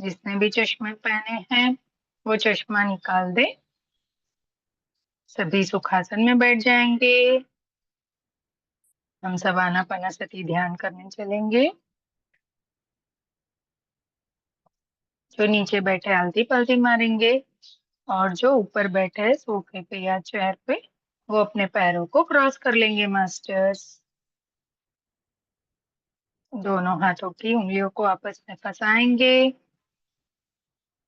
जिसने भी चश्मे पहने हैं वो चश्मा निकाल दे। सभी सुखासन में बैठ जाएंगे। हम सब आनापानासती ध्यान करने चलेंगे। जो नीचे बैठे आलती पलटी मारेंगे और जो ऊपर बैठे है सोफे पे या चेयर पे वो अपने पैरों को क्रॉस कर लेंगे मास्टर्स। दोनों हाथों की उंगलियों को आपस में फंसाएंगे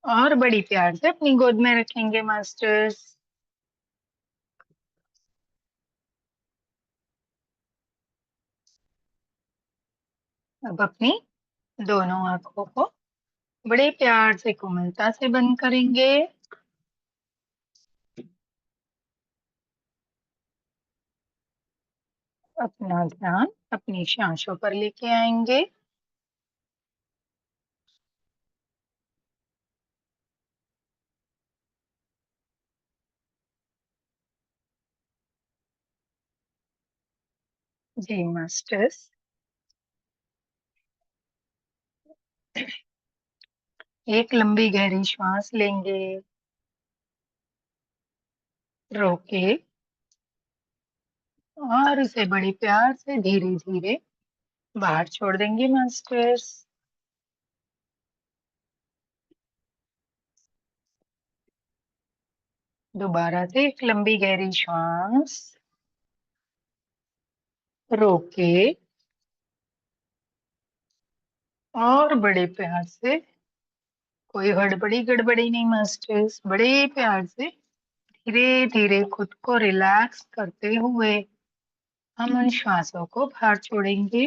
और बड़ी प्यार से अपनी गोद में रखेंगे मास्टर्स। अब अपनी दोनों आंखों को बड़े प्यार से कोमलता से बंद करेंगे। अपना ध्यान अपनी सांसों पर लेके आएंगे। जी मास्टर्स। एक लंबी गहरी श्वास लेंगे। रोके और इसे बड़े प्यार से धीरे धीरे बाहर छोड़ देंगे मास्टर्स। दोबारा से एक लंबी गहरी श्वास। रोके और बड़े प्यार से, कोई हड़बड़ी गड़बड़ी नहीं मास्टर्स, बड़े प्यार से धीरे धीरे खुद को रिलैक्स करते हुए हम उन श्वासों को बाहर छोड़ेंगे।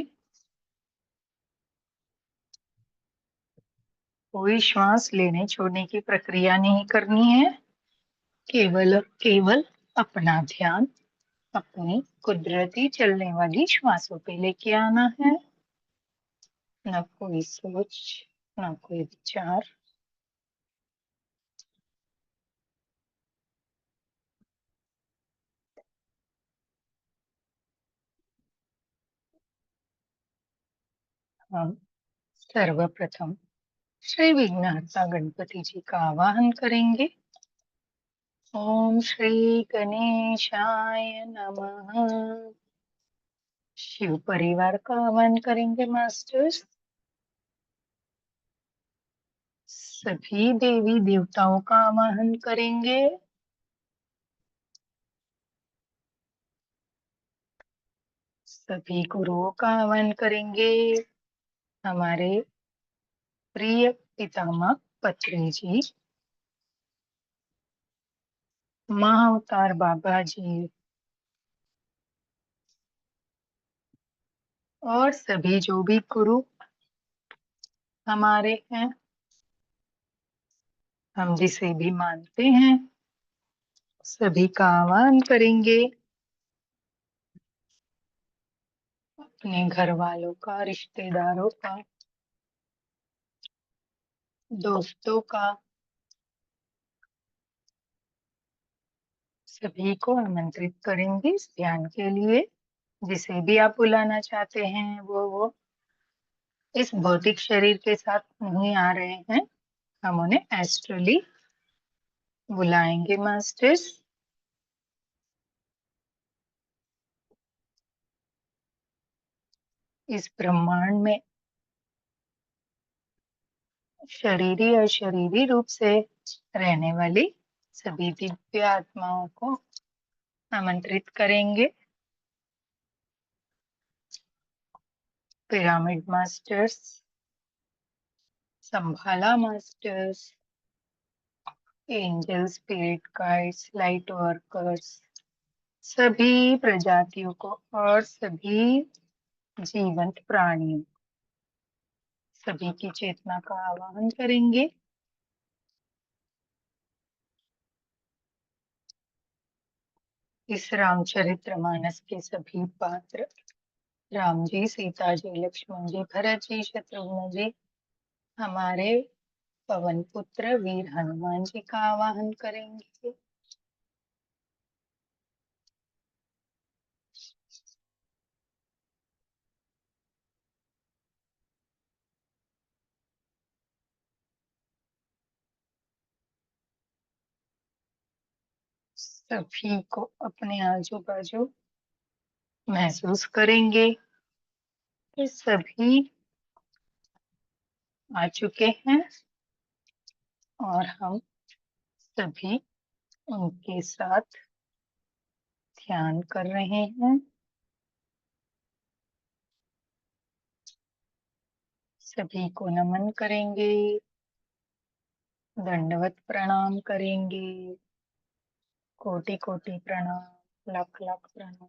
कोई श्वास लेने छोड़ने की प्रक्रिया नहीं करनी है। केवल केवल अपना ध्यान अपनी कुदरती चलने वाली श्वासों पे लेके आना है। ना कोई सोच, ना कोई विचार। हम सर्वप्रथम श्री विघ्नहर्ता गणपति जी का आवाहन करेंगे। ओम श्री गणेशाय नमः। शिव परिवार का आह्वान करेंगे मास्टर्स। सभी देवी देवताओं का आवाहन करेंगे। सभी गुरुओं का आह्वान करेंगे। हमारे प्रिय पितामह पत्री जी, महाअवतार बाबा जी और सभी जो भी गुरु हमारे हैं, हम जिसे भी मानते हैं, सभी का आह्वान करेंगे। अपने घर वालों का, रिश्तेदारों का, दोस्तों का, सभी को आमंत्रित करेंगे इस ध्यान के लिए। जिसे भी आप बुलाना चाहते हैं वो इस भौतिक शरीर के साथ नहीं आ रहे हैं। हम उन्हें एस्ट्रली बुलाएंगे मास्टर्स। इस ब्रह्मांड में शरीरी और शरीरी रूप से रहने वाली सभी दिव्य आत्माओं को आमंत्रित करेंगे। पिरामिड मास्टर्स, संभाला masters, angel, spirit guides, light workers, सभी प्रजातियों को और सभी जीवंत प्राणियों, सभी की चेतना का आवाहन करेंगे। इस रामचरितमानस के सभी पात्र, राम जी, सीता जी, लक्ष्मण जी, भरत जी, शत्रुघ्न जी, हमारे पवन पुत्र वीर हनुमान जी का आवाहन करेंगे। सभी को अपने आजू बाजू महसूस करेंगे कि सभी आ चुके हैं और हम सभी उनके साथ ध्यान कर रहे हैं। सभी को नमन करेंगे, दंडवत प्रणाम करेंगे, कोटि कोटि प्रणाम, लाख लाख प्रणाम।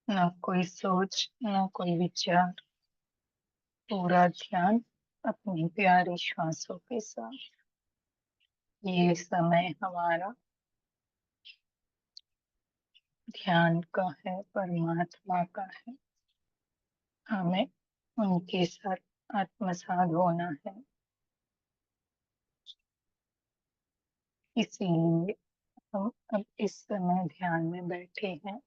न कोई सोच, न कोई विचार, पूरा ध्यान अपनी प्यारी श्वासों के साथ। ये समय हमारा ध्यान का है, परमात्मा का है। हमें उनके साथ आत्मसात होना है। इसीलिए हम अब इस समय ध्यान में बैठे हैं।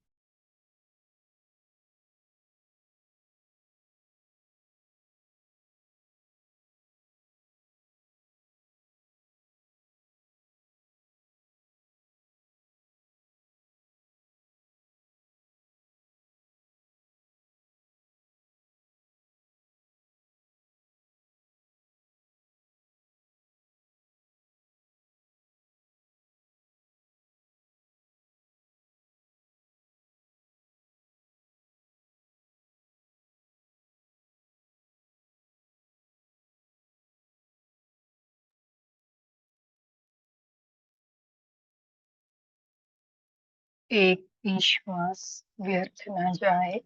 एक भी श्वास व्यर्थ न जाए।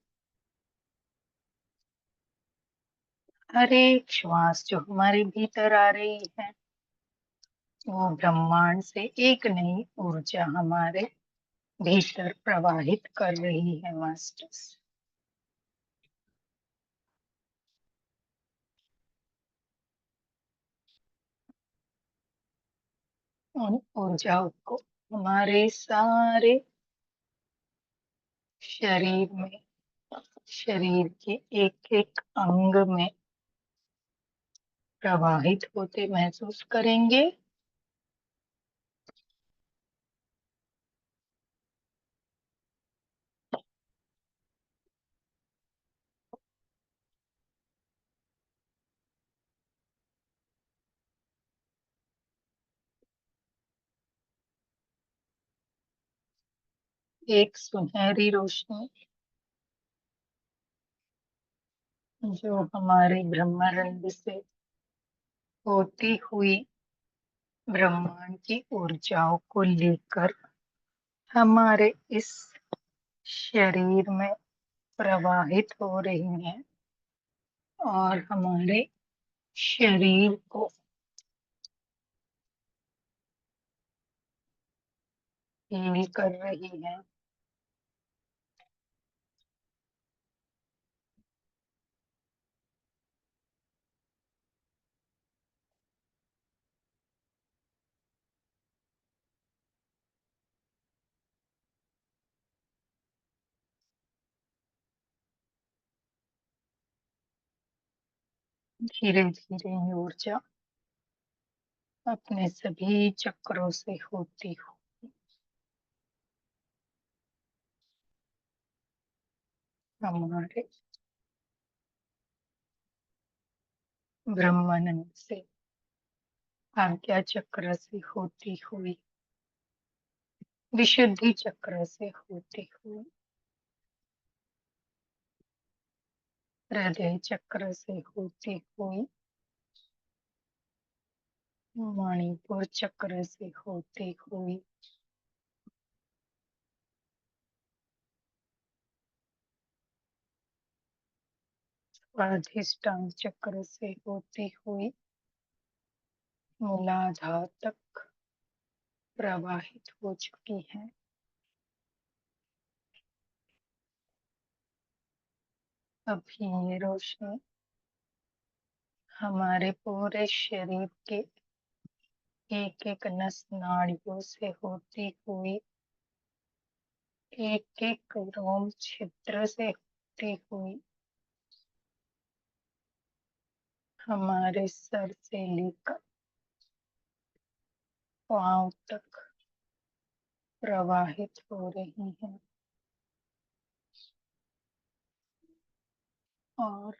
हर एक श्वास जो हमारे भीतर आ रही है, वो ब्रह्मांड से एक नई ऊर्जा हमारे भीतर प्रवाहित कर रही है मास्टर्स। उन ऊर्जाओं को हमारे सारे शरीर में, शरीर के एक एक अंग में प्रवाहित होते महसूस करेंगे। एक सुनहरी रोशनी जो हमारे ब्रह्मांड से होती हुई ब्रह्मांड की ऊर्जाओं को लेकर हमारे इस शरीर में प्रवाहित हो रही है और हमारे शरीर को हील कर रही है। धीरे धीरे ये ऊर्जा अपने सभी चक्रों से होती हुई हमारे ब्रह्मांड से, आज्ञा चक्र से होती हुई, विशुद्धि चक्र से होती हुई, हृदय चक्र से होती हुई, मणिपुर चक्र से होती हुई, स्वाधिष्ठान चक्र से होती हुई मूलाधार तक प्रवाहित हो चुकी है। अभी ये रोशनी हमारे पूरे शरीर के एक एक नस नाड़ियों से होती हुई, एक एक रोम छिद्र से होती हुई, हमारे सर से लेकर पांव तक प्रवाहित हो रही है। और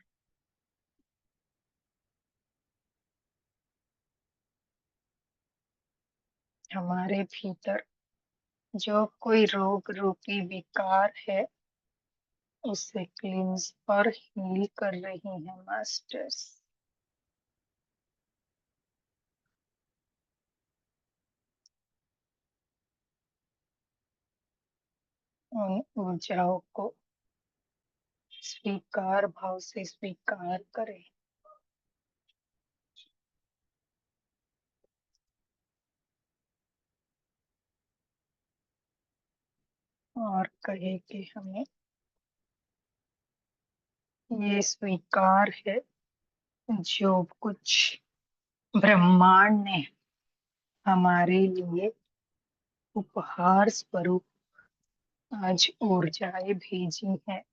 हमारे भीतर जो कोई रोग रूपी विकार है, उसे क्लींस और हील कर रही है मास्टर्स। उन ऊर्जाओं को स्वीकार भाव से स्वीकार करें और कहे कि हमें ये स्वीकार है, जो कुछ ब्रह्मांड ने हमारे लिए उपहार स्वरूप आज ऊर्जाएं भेजी हैं,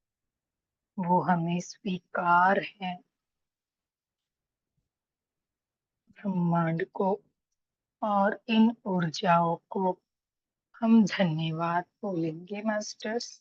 वो हमें स्वीकार है। ब्रह्मांड को और इन ऊर्जाओं को हम धन्यवाद बोलेंगे मास्टर्स।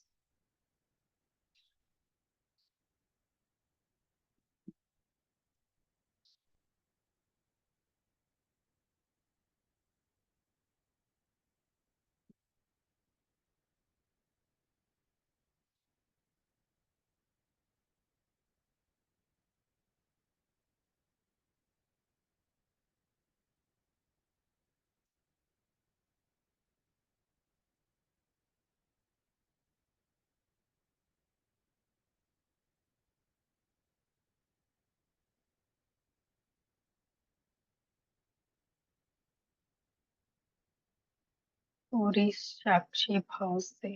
पूरी साक्षी भाव से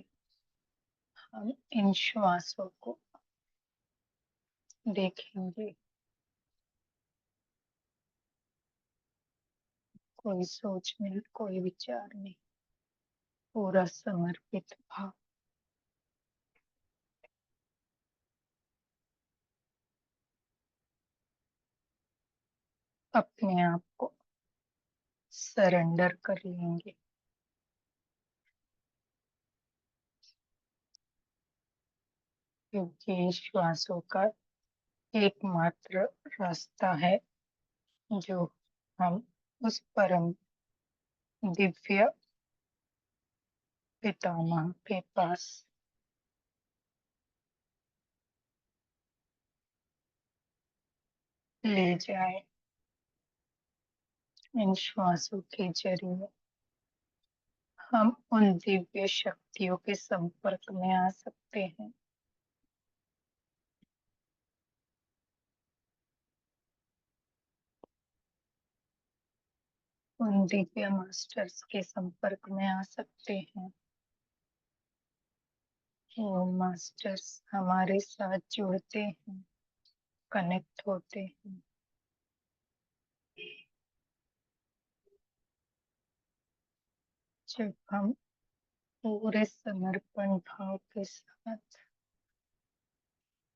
हम इन श्वासों को देखेंगे। कोई सोच नहीं, कोई विचार नहीं, पूरा समर्पित भाव। अपने आप को सरेंडर कर लेंगे, क्योंकि श्वासों का एकमात्र रास्ता है जो हम उस परम दिव्य पितामह के पास ले जाए। इन श्वासों के जरिए हम उन दिव्य शक्तियों के संपर्क में आ सकते हैं, उन दिव्य मास्टर्स के संपर्क में आ सकते हैं। वो मास्टर्स हमारे साथ जुड़ते हैं, कनेक्ट होते हैं, जब हम पूरे समर्पण भाव के साथ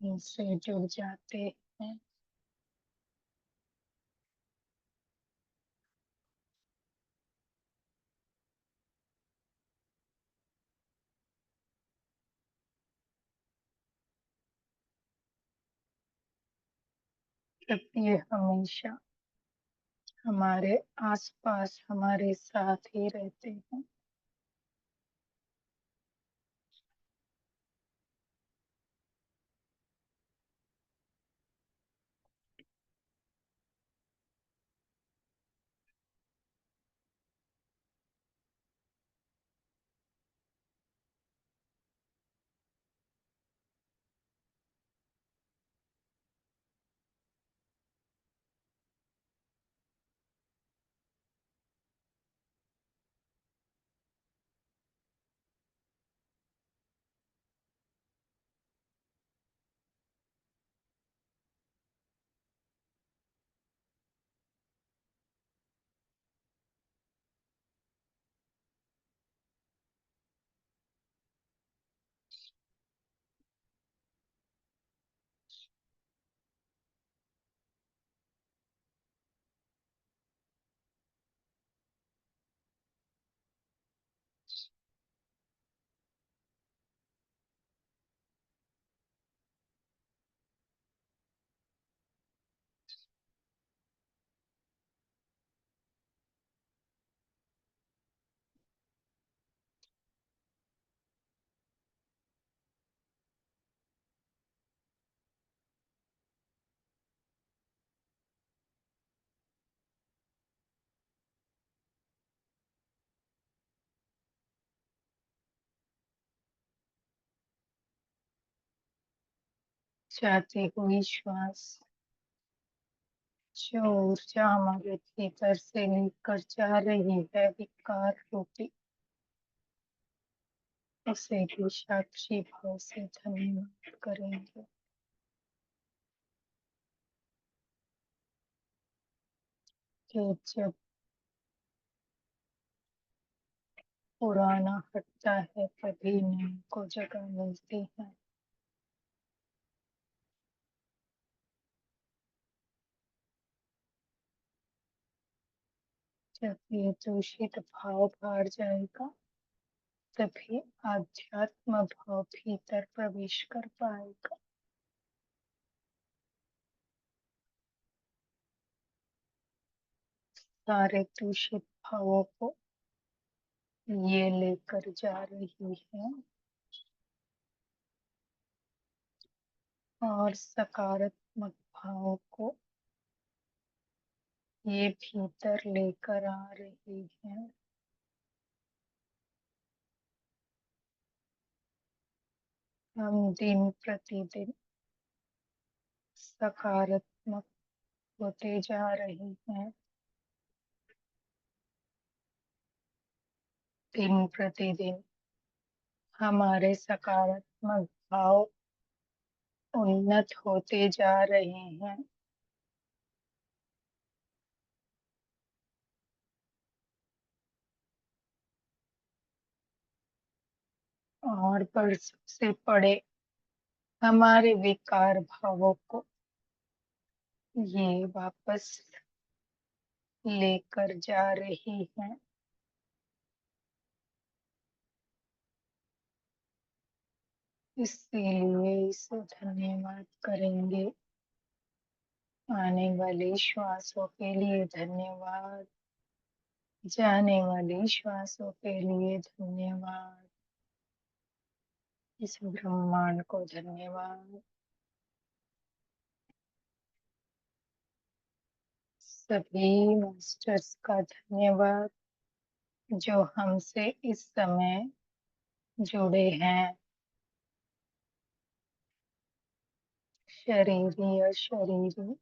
उनसे जुड़ जाते हैं। तब ये हमेशा हमारे आसपास हमारे साथ ही रहते हैं। जाती हुई श्वास जो ऊर्जा हमारे भीतर से लेकर जा रही है विकार रूपी, उसे भी साक्षी भाव से धन्यवाद करेंगे कि जब पुराना हटता है तभी नए को जगह मिलती है। जब ये दूषित भाव बाहर जाएगा तभी आध्यात्म भाव भीतर प्रवेश कर पाएगा। सारे दूषित भावों को ये लेकर जा रही है और सकारात्मक भाव को ये भीतर लेकर आ रही है। हम दिन प्रतिदिन सकारात्मक होते जा रहे हैं। दिन प्रतिदिन हमारे सकारात्मक भाव उन्नत होते जा रहे हैं। और बरसों से पड़े हमारे विकार भावों को ये वापस लेकर जा रही है। इसीलिए इसे धन्यवाद करेंगे। आने वाली श्वासों के लिए धन्यवाद, जाने वाली श्वासों के लिए धन्यवाद, इस ब्रह्मांड को धन्यवाद, सभी मास्टर्स का धन्यवाद जो हमसे इस समय जुड़े हैं, शरीरी अशरीरी।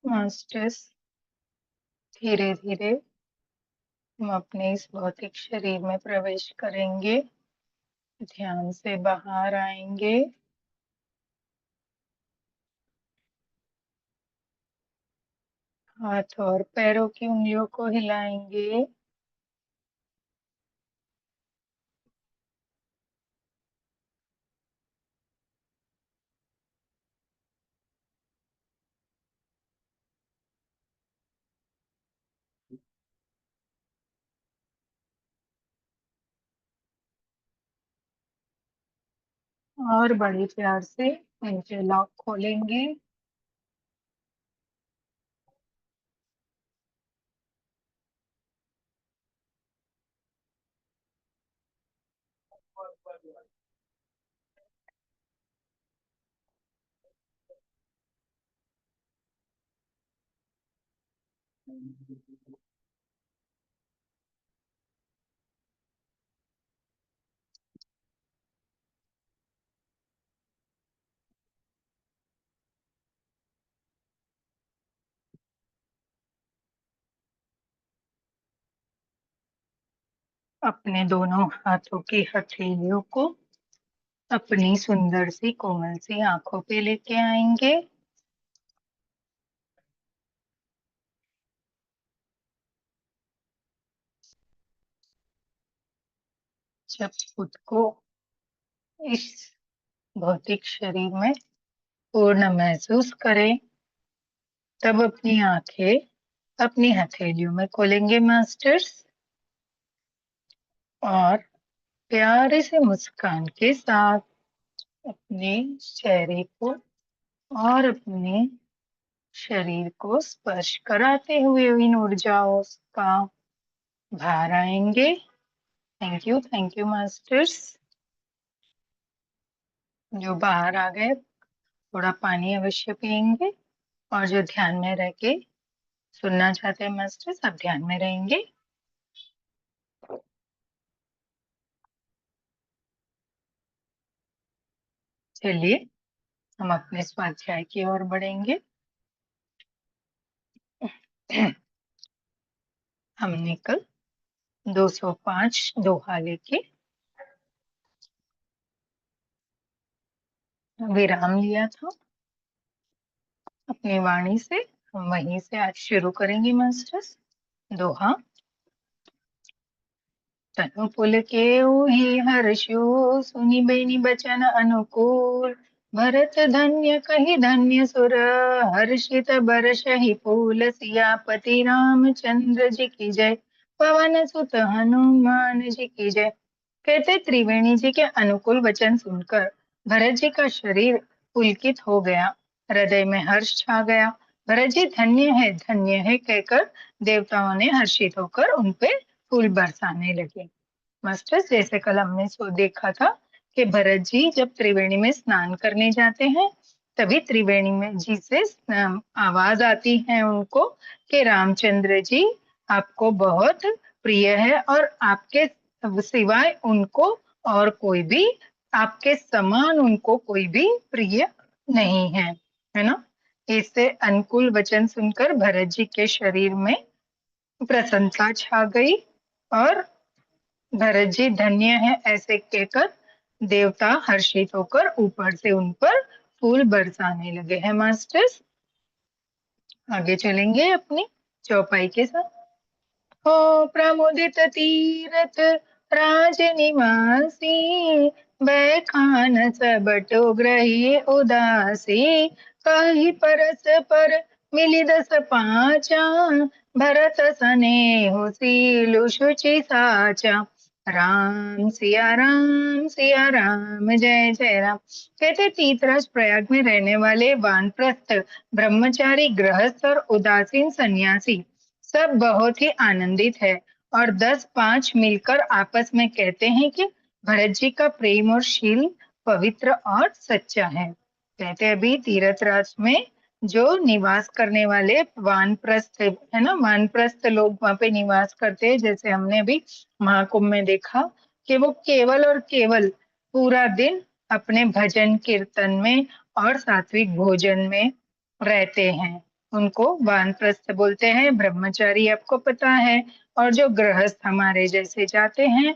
मास्टर्स धीरे धीरे हम अपने इस भौतिक शरीर में प्रवेश करेंगे, ध्यान से बाहर आएंगे, हाथ और पैरों की उंगलियों को हिलाएंगे, और बड़े प्यार से इंटरलॉक खोलेंगे। अपने दोनों हाथों की हथेलियों को अपनी सुंदर सी कोमल सी आंखों पे लेके आएंगे। जब खुद को इस भौतिक शरीर में पूर्ण महसूस करें तब अपनी आंखें अपनी हथेलियों में खोलेंगे मास्टर्स, और प्यारे से मुस्कान के साथ अपने चेहरे को और अपने शरीर को स्पर्श कराते हुए इन ऊर्जाओं का बाहर आएंगे। Thank you masters. जो बाहर आ गए थोड़ा पानी अवश्य पिएंगे, और जो ध्यान में रह के सुनना चाहते हैं मास्टर्स, आप ध्यान में रहेंगे। चलिए हम अपने स्वाध्याय की ओर बढ़ेंगे। हमने कल 205 दोहा लेके विराम लिया था अपनी वाणी से। हम वहीं से आज शुरू करेंगे मास्टर्स। दोहा। तनु पुलकेउ ही हर्षो, सुनि बेनि बचन अनुकूल। भरत धन्य कहि धन्य सुर, हर्षित बरसहि फूल। सियापति रामचंद्र जी की जय, पवन सुत हनुमान जी की जय। कहते त्रिवेणी जी के अनुकूल वचन सुनकर भरत जी का शरीर पुलकित हो गया, हृदय में हर्ष छा गया। भरत जी धन्य है कहकर देवताओं ने हर्षित होकर उनपे फूल बरसाने लगे। मास्टर्स, जैसे कल हमने सो देखा था कि भरत जी जब त्रिवेणी में स्नान करने जाते हैं, तभी त्रिवेणी में जी से आवाज आती है उनको कि रामचंद्र जी आपको बहुत प्रिय है, और आपके सिवाय उनको और कोई भी, आपके समान उनको कोई भी प्रिय नहीं है ना। इससे अनुकूल वचन सुनकर भरत जी के शरीर में प्रसन्नता छा गई, और भरत जी धन्य है ऐसे कहकर देवता हर्षित होकर ऊपर से उन पर फूल बरसाने लगे हैं मास्टर्स। आगे चलेंगे अपनी चौपाई के साथ। हो प्रमुदित तीरथ राज निवासी, बैखान सबटो ग्रही उदासी। कही परस पर मिली दस पाचा, भरत सनेहु सीलु शुचि साचा। सिया राम जय जय राम। कहते तीर्थराज प्रयाग में रहने वाले वानप्रस्थ ब्रह्मचारी, गृहस्थ और उदासीन सन्यासी सब बहुत ही आनंदित है, और 10-5 मिलकर आपस में कहते हैं कि भरत जी का प्रेम और शील पवित्र और सच्चा है। कहते हैं अभी तीर्थराज में जो निवास करने वाले वानप्रस्थ है ना, वानप्रस्थ लोग वहां पे निवास करते हैं, जैसे हमने अभी महाकुंभ में देखा कि वो केवल और केवल पूरा दिन अपने भजन कीर्तन में और सात्विक भोजन में रहते हैं। उनको वानप्रस्थ बोलते हैं। ब्रह्मचारी आपको पता है, और जो गृहस्थ हमारे जैसे जाते हैं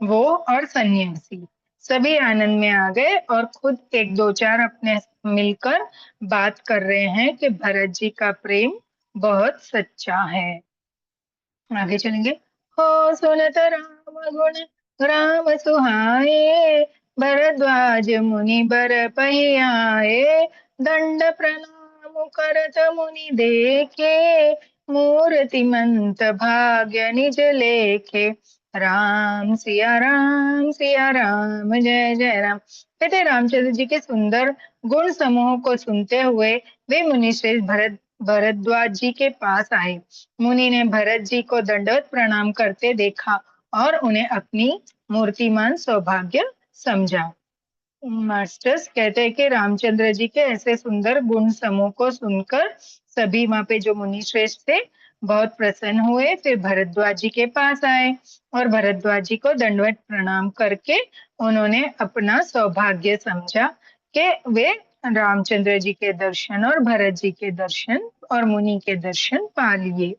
वो, और सन्यासी सभी आनंद में आ गए, और खुद एक दो चार अपने मिलकर बात कर रहे हैं कि भरत जी का प्रेम बहुत सच्चा है। आगे चलेंगे। हो सुनत राम गुण राम सुहाए, भरद्वाज मुनि बर पहियाए। दंड प्रणाम करत मुनि देखे, मूर्तिमंत भाग्य निज लेखे। सिया राम जय जय राम। कहते रामचंद्र जी के सुंदर गुण समूह को सुनते हुए वे मुनिश्रेष्ठ भरद्वाज जी के पास आए। मुनि ने भरत जी को दंडवत प्रणाम करते देखा और उन्हें अपनी मूर्तिमान सौभाग्य समझा। मास्टर्स कहते हैं कि रामचंद्र जी के ऐसे सुंदर गुण समूह को सुनकर सभी वहां पे जो मुनि श्रेष्ठ थे बहुत प्रसन्न हुए। फिर भरद्वाज जी के पास आए, और भरद्वाज जी को दंडवत प्रणाम करके उन्होंने अपना सौभाग्य समझा कि वे रामचंद्र जी के दर्शन और भरत जी के दर्शन और मुनि के दर्शन पा लिए।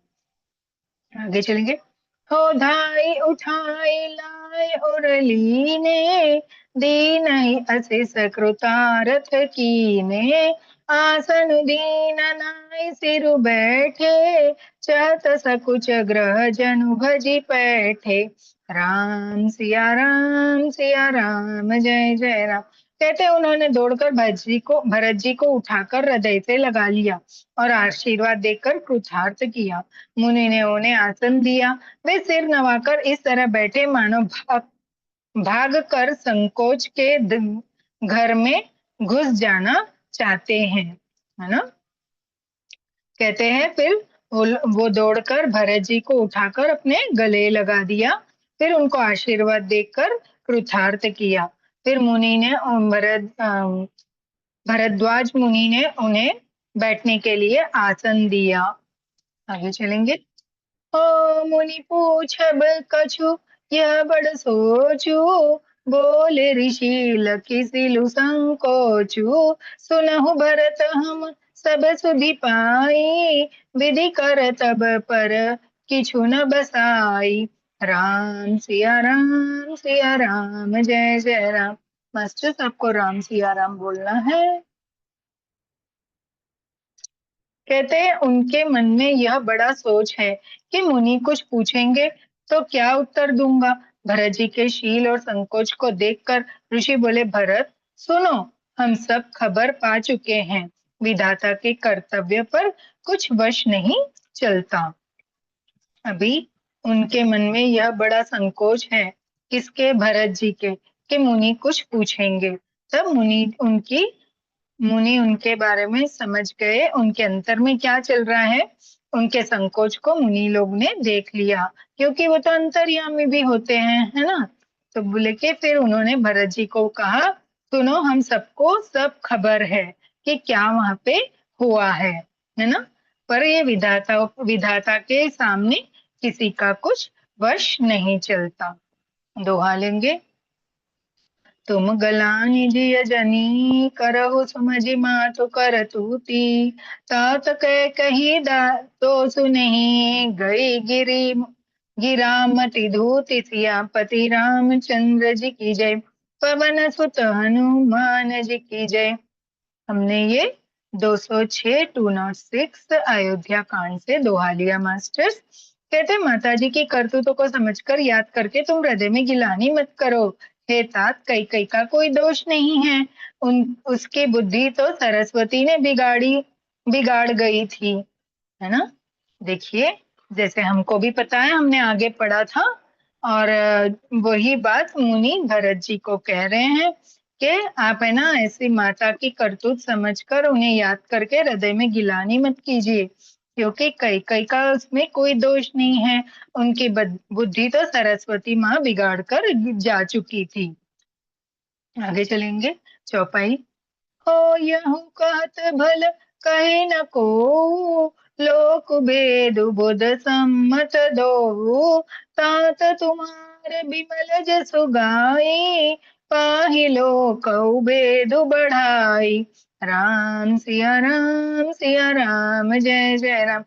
आगे चलेंगे। हो धाई उठाई लाए और लीने, दीनहि असिस कृतारथ कीने। आसन दीन नाई सिरु बैठे, चहत सकुच ग्रह जनु भजी पैठे। सिया राम जय जय राम। कहते उन्होंने दौड़कर भरत जी को उठाकर हृदय से लगा लिया और आशीर्वाद देकर कृतार्थ किया। मुनि ने उन्हें आसन दिया। वे सिर नवाकर इस तरह बैठे मानो भाग कर संकोच के घर में घुस जाना चाहते हैं, है ना। कहते हैं फिर वो दौड़कर भरत जी को उठाकर अपने गले लगा दिया, फिर उनको आशीर्वाद देकर कृतार्थ किया। फिर मुनि ने भरद्वाज मुनि ने उन्हें बैठने के लिए आसन दिया। आगे चलेंगे। ओ मुनि पूछब कछु, यह बड़ सोचू, बोले ऋषि लखी सिलु संकोचू, सुनहु भरत हम सब सुधि पाई, विधि कर तब पर किछु न बसाई। राम सिया राम सिया राम, जय जय राम। मास्टर सबको राम सिया राम बोलना है। कहते हैं उनके मन में यह बड़ा सोच है कि मुनि कुछ पूछेंगे तो क्या उत्तर दूंगा। भरत जी के शील और संकोच को देखकर ऋषि बोले, भरत सुनो, हम सब खबर पा चुके हैं, विधाता के कर्तव्य पर कुछ वश नहीं चलता। अभी उनके मन में यह बड़ा संकोच है, किसके, भरत जी के, कि मुनि कुछ पूछेंगे। तब मुनि उनके बारे में समझ गए, उनके अंतर में क्या चल रहा है। उनके संकोच को मुनि लोग ने देख लिया, क्योंकि वो तो अंतर्यामी भी होते हैं, है ना। तो बोले के फिर उन्होंने भरत जी को कहा, सुनो, हम सबको सब खबर है कि क्या वहां पे हुआ है ना। पर ये विधाता विधाता के सामने किसी का कुछ वश नहीं चलता। दोहा लेंगे। तुम गलानि जिय जनी, करहु सुमझि मातु कर तूती, तात कह कही तो सुनहि, गई गिरामति धूति, सियापति रामचंद्र जी की जय, पवन सुत हनुमान जी की जय। हमने ये 206 206 अयोध्या कांड से दोहा लिया मास्टर्स। कहते माता जी की करतूतों को समझकर याद करके तुम हृदय में गिलानी मत करो। हे तात, कई का कोई दोष नहीं है, उसकी बुद्धि तो सरस्वती ने बिगाड़ गई थी, है ना। देखिए, जैसे हमको भी पता है, हमने आगे पढ़ा था, और वही बात मुनि भरत जी को कह रहे हैं कि आप, है ना, ऐसी माता की करतूत समझकर उन्हें याद करके हृदय में गिलानी मत कीजिए, क्योंकि कई का उसमें कोई दोष नहीं है। उनकी बुद्धि तो सरस्वती माँ बिगाड़ कर जा चुकी थी। आगे चलेंगे। चौपाई। हो यहु कहत भल कहे न को, लोक भेद बुध सम्मत दो, तात तुम्हार बिमल जसु गाई, पाहि लोक भेद बढ़ाई। राम सिया राम, जय जय राम।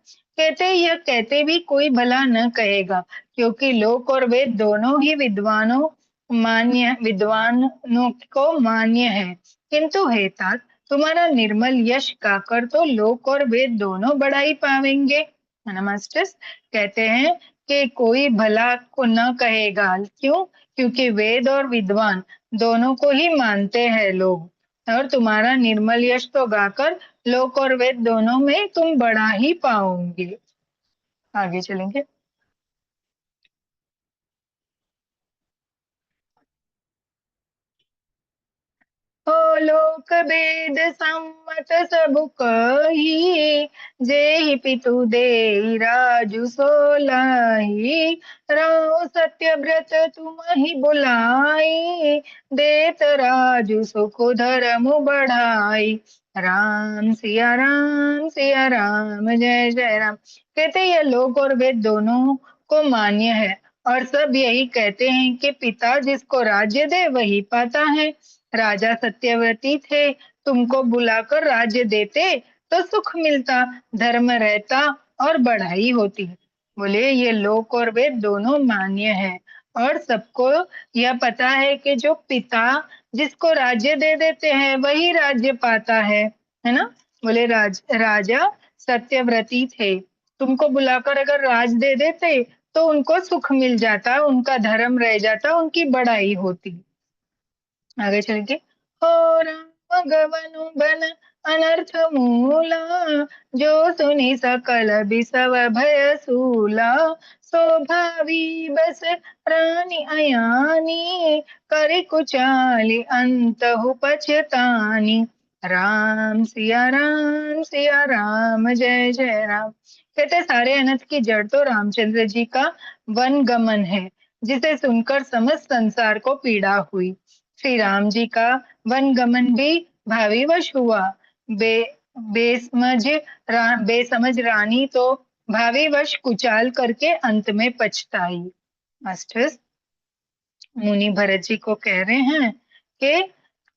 यह कहते भी कोई भला न कहेगा, क्योंकि लोक और वेद दोनों ही विद्वानों को मान्य है। किंतु हे तात, तुम्हारा निर्मल यश गाकर तो लोक और वेद दोनों बढ़ाई पावेंगे, है ना मास्टर्स। कहते हैं कि कोई भला को न कहेगा, क्यों, क्योंकि वेद और विद्वान दोनों को ही मानते हैं लोग, और तुम्हारा निर्मल यश तो गाकर लोक और वेद दोनों में तुम बढ़ा ही पाओगे। आगे चलेंगे। हो लोक भेद सम्मत सबु कही, जेहि पितु देई राजु सोलाही, रहो सत्य व्रत तुम ही बुलाई, देत राजु सुख धर्म बढ़ाई। राम सिया राम, जय जय राम। कहते ये लोक और वेद दोनों को मान्य है, और सब यही कहते हैं कि पिता जिसको राज्य दे वही पाता है। राजा सत्यव्रती थे, तुमको बुलाकर राज्य देते तो सुख मिलता, धर्म रहता और बढ़ाई होती। बोले ये लोक और वेद दोनों मान्य है, और सबको यह पता है कि जो पिता जिसको राज्य दे देते हैं वही राज्य पाता है ना। बोले राजा सत्यव्रती थे, तुमको बुलाकर अगर राज दे देते तो उनको सुख मिल जाता, उनका धर्म रह जाता, उनकी बढ़ाई होती। आगे चल के। हो राम भगवनु बन अनर्थ मूला, जो सुनी सकल बिसव भय सूला, स्वभावी बस प्राणी अयानी, करि कुचाली अंतहु पछतानी। सिया राम जय जय राम। कहते सारे अनर्थ की जड़ तो रामचंद्र जी का वन गमन है, जिसे सुनकर समस्त संसार को पीड़ा हुई। श्री राम जी का वन गमन भी भावीवश हुआ। बे बेसमझ रानी तो भावीवश कुचाल करके अंत में पछताई। मास्टर्स, मुनि भरत जी को कह रहे हैं कि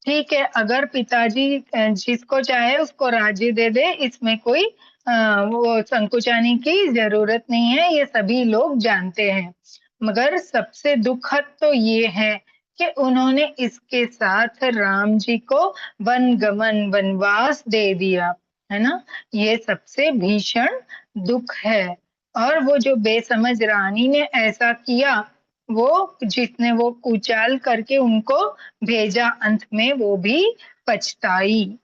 ठीक है, अगर पिताजी जिसको चाहे उसको राज्य दे दे, इसमें कोई वो संकुचाने की जरूरत नहीं है, ये सभी लोग जानते हैं। मगर सबसे दुखद तो ये है कि उन्होंने इसके साथ राम जी को वन गमन वनवास दे दिया, है ना। ये सबसे भीषण दुख है। और वो जो बेसमझ रानी ने ऐसा किया, वो जिसने वो कुचाल करके उनको भेजा, अंत में वो भी पछताई।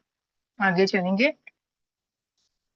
आगे चलेंगे।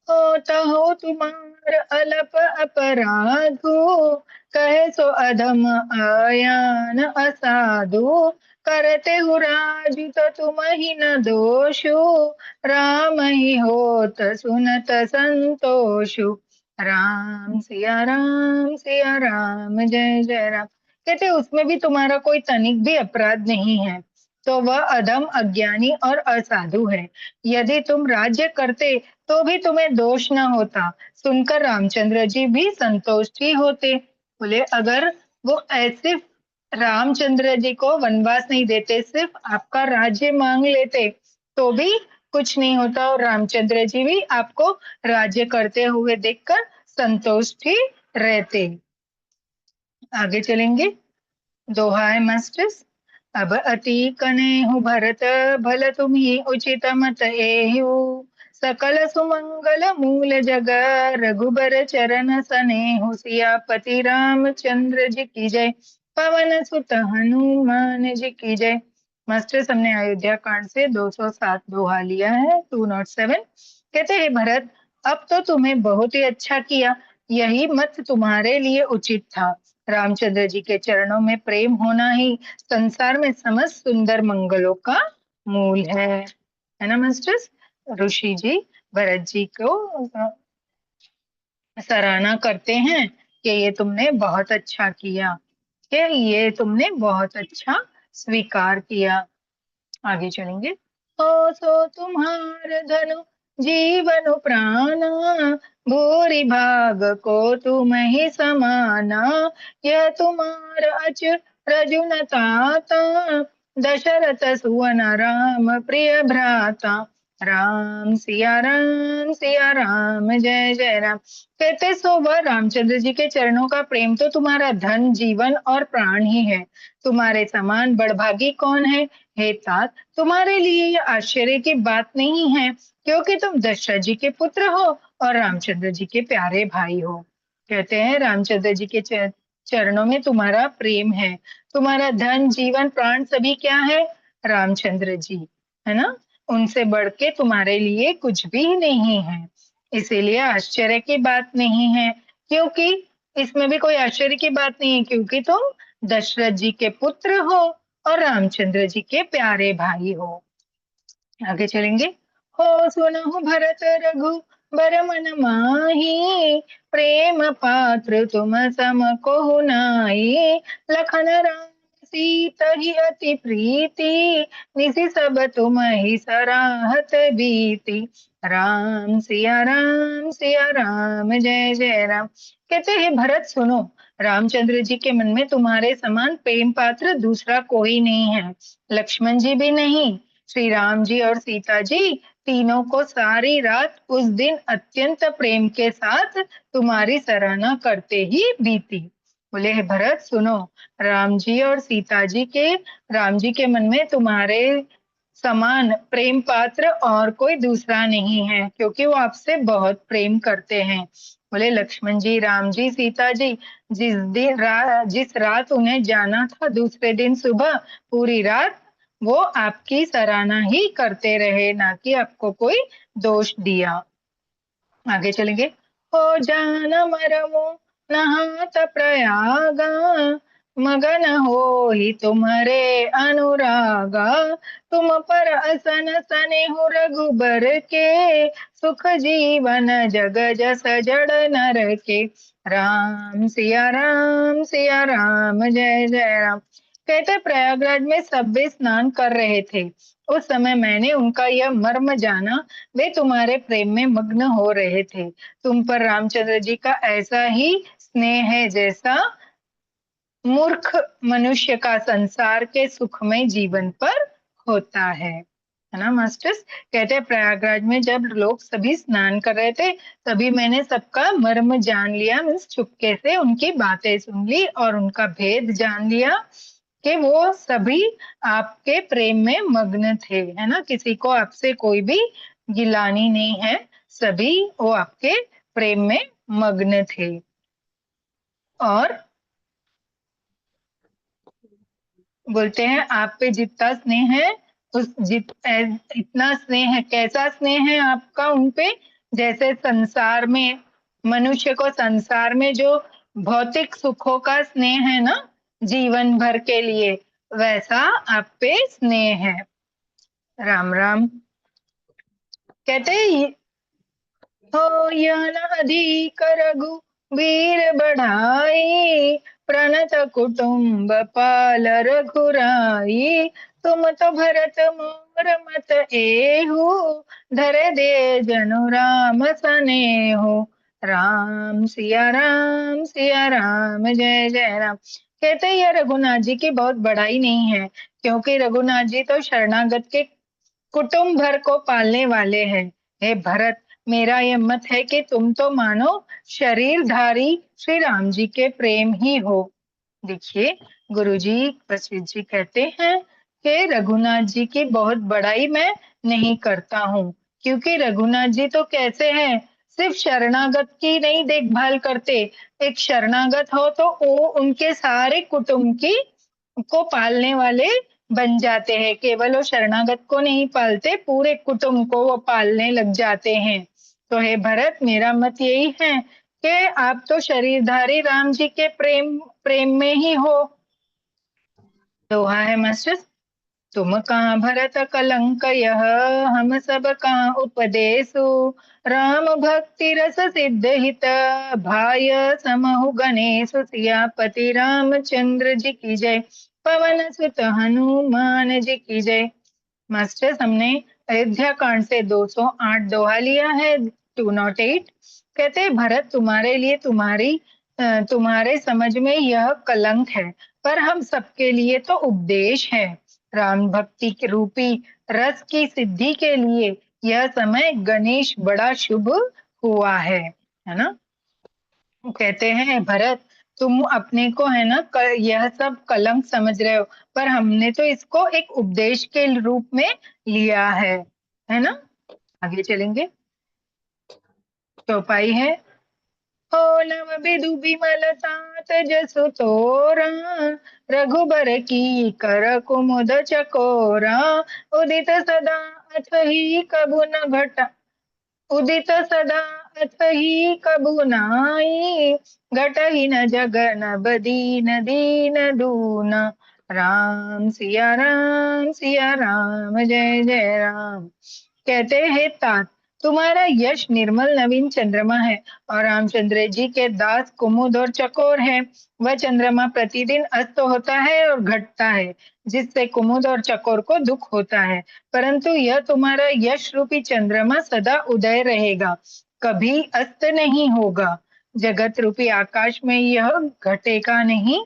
होता हो तुम्हार अलप अपराधो, कहे सो अधम अयान असाधु, करते हो राजु तो तुम ही न दोषु, राम ही होत सुनत संतोषु। सिया राम जय जय राम। कहते उसमें भी तुम्हारा कोई तनिक भी अपराध नहीं है, तो वह अधम अज्ञानी और असाधु है। यदि तुम राज्य करते तो भी तुम्हें दोष न होता, सुनकर रामचंद्र जी भी संतुष्ट ही होते। बोले अगर वो ऐसे रामचंद्र जी को वनवास नहीं देते, सिर्फ आपका राज्य मांग लेते, तो भी कुछ नहीं होता, और रामचंद्र जी भी आपको राज्य करते हुए देखकर संतुष्ट ही रहते। आगे चलेंगे। दोहा है मास्टर्स। अब अति कनेहु भरत, भल तुम्ही उचित मत एहु, सकल सुमंगल मूल जग, रघुबर चरण सनेहु, सियापति रामचंद्र जी की जय, पवन सुत हनुमान जी की जय। मास्टर्स, हमने अयोध्या कांड से 207 दोहा लिया है, 207। कहते हैं भरत, अब तो तुम्हें बहुत ही अच्छा किया, यही मत तुम्हारे लिए उचित था। रामचंद्र जी के चरणों में प्रेम होना ही संसार में समस्त सुंदर मंगलों का मूल है ना मास्टर्स। ऋषि जी भरत जी को सराहना करते हैं कि ये तुमने बहुत अच्छा किया, कि ये तुमने बहुत अच्छा स्वीकार किया। आगे चलेंगे। हो सो तुम्हार धनु जीवन प्राणा, भूरि भाग को तुम ही समाना, यह तुम्हार अच रजुन ताता, दशरथ सुवन राम प्रिय भ्राता। सिया राम जय जय राम। कहते सो वह रामचंद्र जी के चरणों का प्रेम तो तुम्हारा धन जीवन और प्राण ही है। तुम्हारे समान बड़भागी कौन है हे तात। तुम्हारे लिए यह आश्चर्य की बात नहीं है, क्योंकि तुम दशरथ जी के पुत्र हो और रामचंद्र जी के प्यारे भाई हो। कहते हैं रामचंद्र जी के चरणों में तुम्हारा प्रेम है, तुम्हारा धन जीवन प्राण सभी क्या है, रामचंद्र जी, है ना। उनसे बढ़ के तुम्हारे लिए कुछ भी नहीं है, इसीलिए आश्चर्य की बात नहीं है, क्योंकि इसमें भी कोई आश्चर्य की बात नहीं है, क्योंकि तुम दशरथ जी के पुत्र हो और रामचंद्र जी के प्यारे भाई हो। आगे चलेंगे। हो सुनहु भरत रघु बर मन माही, प्रेम पात्र तुम सम को नाई, लखन राम सीता ही अति प्रीति, निसि सब तुम ही सराहत बीती। सिया राम जय जय राम। कहते हैं भरत सुनो, रामचंद्र जी के मन में तुम्हारे समान प्रेम पात्र दूसरा कोई नहीं है, लक्ष्मण जी भी नहीं। श्री राम जी और सीता जी तीनों को सारी रात उस दिन अत्यंत प्रेम के साथ तुम्हारी सराहना करते ही बीती। बोले हे भरत सुनो, राम जी और सीता जी के राम जी के मन में तुम्हारे समान प्रेम पात्र और कोई दूसरा नहीं है, क्योंकि वो आपसे बहुत प्रेम करते हैं। बोले लक्ष्मण जी, राम जी, सीता जी, जिस रात उन्हें जाना था, दूसरे दिन सुबह पूरी रात वो आपकी सराहना ही करते रहे, ना कि आपको कोई दोष दिया। आगे चलेंगे। हो जान मरमो नहात प्रयागा, मगन हो ही तुम्हारे अनुरागा, तुम पर असन सनेहु रघुबर के, सुख जीवन जग जस जड़ नर के। राम सिया राम, जय जय राम। कहते प्रयागराज में सब वे स्नान कर रहे थे। उस समय मैंने उनका यह मर्म जाना, वे तुम्हारे प्रेम में मग्न हो रहे थे। तुम पर रामचंद्र जी का ऐसा ही स्नेह है जैसा मूर्ख मनुष्य का संसार के सुखमय जीवन पर होता है ना मास्टर्स। कहते हैं प्रयागराज में जब लोग सभी स्नान कर रहे थे, तभी मैंने सबका मर्म जान लिया, मीन्स चुपके से उनकी बातें सुन ली और उनका भेद जान लिया कि वो सभी आपके प्रेम में मग्न थे, है ना। किसी को आपसे कोई भी गिलानी नहीं है, सभी वो आपके प्रेम में मग्न थे। और बोलते हैं आप पे जितना स्नेह है, इतना स्नेह है, कैसा स्नेह है आपका उन पे, जैसे संसार में मनुष्य को संसार में जो भौतिक सुखों का स्नेह है ना जीवन भर के लिए, वैसा आप पे स्नेह है। राम राम। कहते हैं हो यन अधिक रघुवीर बढ़ाई, प्रणत कुटुंब पाल रघुराई, तुम तो भरत मोर मत एहु, धरे दे जनु राम सनेहु। सिया राम, जय जय राम। कहते हैं यह रघुनाथ जी की बहुत बड़ाई नहीं है, क्योंकि रघुनाथ जी तो शरणागत के कुटुंब भर को पालने वाले हैं। हे भरत, मेरा यह मत है कि तुम तो मानो शरीरधारी श्री राम जी के प्रेम ही हो। देखिए गुरुजी वशिष्ठ जी कहते हैं कि रघुनाथ जी की बहुत बड़ाई मैं नहीं करता हूँ, क्योंकि रघुनाथ जी तो कैसे हैं, सिर्फ शरणागत की नहीं देखभाल करते, एक शरणागत हो तो वो उनके सारे कुटुंब की को पालने वाले बन जाते हैं। केवल वो शरणागत को नहीं पालते, पूरे कुटुंब को वो पालने लग जाते हैं। तो हे भरत, मेरा मत यही है कि आप तो शरीरधारी राम जी के प्रेम प्रेम में ही हो। दोहा है मास्टर। तुम कहाँ भरत कलंक यह, हम सब कहाँ उपदेशु, राम भक्ति रस सिद्ध हित, भाय समहु गणेश, सियापति रामचंद्र जी की जय, पवन सुत हनुमान जी की जय। मास्टर्स, हमने अयोध्या कांड से 208 दोहा लिया है, 208। कहते हैं भरत, तुम्हारे लिए तुम्हारे समझ में यह कलंक है, पर हम सबके लिए तो उपदेश है। राम भक्ति के रूपी रस की सिद्धि के लिए यह समय गणेश बड़ा शुभ हुआ है ना। कहते हैं भरत, तुम अपने को है ना यह सब कलंक समझ रहे हो, पर हमने तो इसको एक उपदेश के रूप में लिया है ना। आगे चलेंगे। चौपाई है। हो नव बिदु बिमल तात जसु तोरा, रघुबर की कर कुमुद चकोरा, उदित सदा अथहि कबु न घटा, उदित सदा अथहि कबु नाई, घटहि न जगन बदीन दीन दून। सिया राम, जय जय राम। कहते हैं तात, तुम्हारा यश निर्मल नवीन चंद्रमा है, और रामचंद्र जी के दास कुमुद और चकोर है। वह चंद्रमा प्रतिदिन अस्त होता है और घटता है, जिससे कुमुद और चकोर को दुख होता है, परंतु यह तुम्हारा यश रूपी चंद्रमा सदा उदय रहेगा, कभी अस्त नहीं होगा। जगत रूपी आकाश में यह घटेगा नहीं,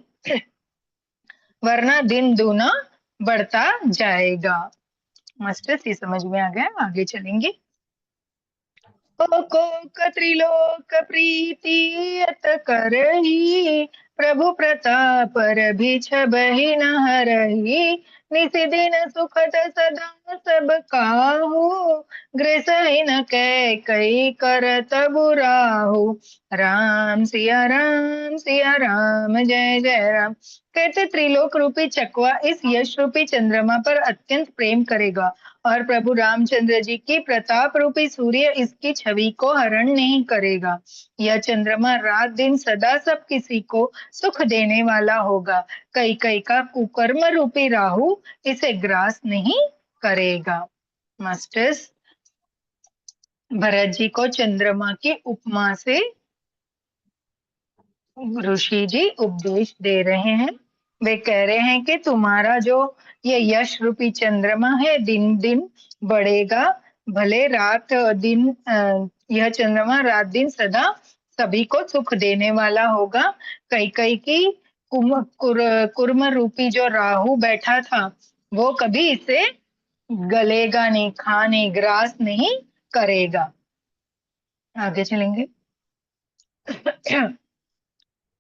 वरना दिन दूना बढ़ता जाएगा। मास्टर, ये समझ में आ गया, आगे चलेंगे। कोक त्रिलोक प्रीति अत करही, प्रभु प्रताप रवि छबहि न हरहि, निस दिन सुखद सदा सब काहू, गृहसही न कह कई करत बुराहु। सिया राम, जय जय राम। कहते त्रिलोक रूपी चकवा इस यश रूपी चंद्रमा पर अत्यंत प्रेम करेगा और प्रभु रामचंद्र जी की प्रताप रूपी सूर्य इसकी छवि को हरण नहीं करेगा। यह चंद्रमा रात दिन सदा सब किसी को सुख देने वाला होगा। कई कई का कुकर्म रूपी राहु इसे ग्रास नहीं करेगा। मास्टर्स, भरत जी को चंद्रमा की उपमा से ऋषि जी उपदेश दे रहे हैं। वे कह रहे हैं कि तुम्हारा जो ये यश रूपी चंद्रमा है दिन दिन बढ़ेगा, भले रात दिन यह चंद्रमा रात दिन सदा सभी को सुख देने वाला होगा। कई कई की कुर्म रूपी जो राहु बैठा था वो कभी इसे गलेगा नहीं, खाने ग्रास नहीं करेगा। आगे चलेंगे।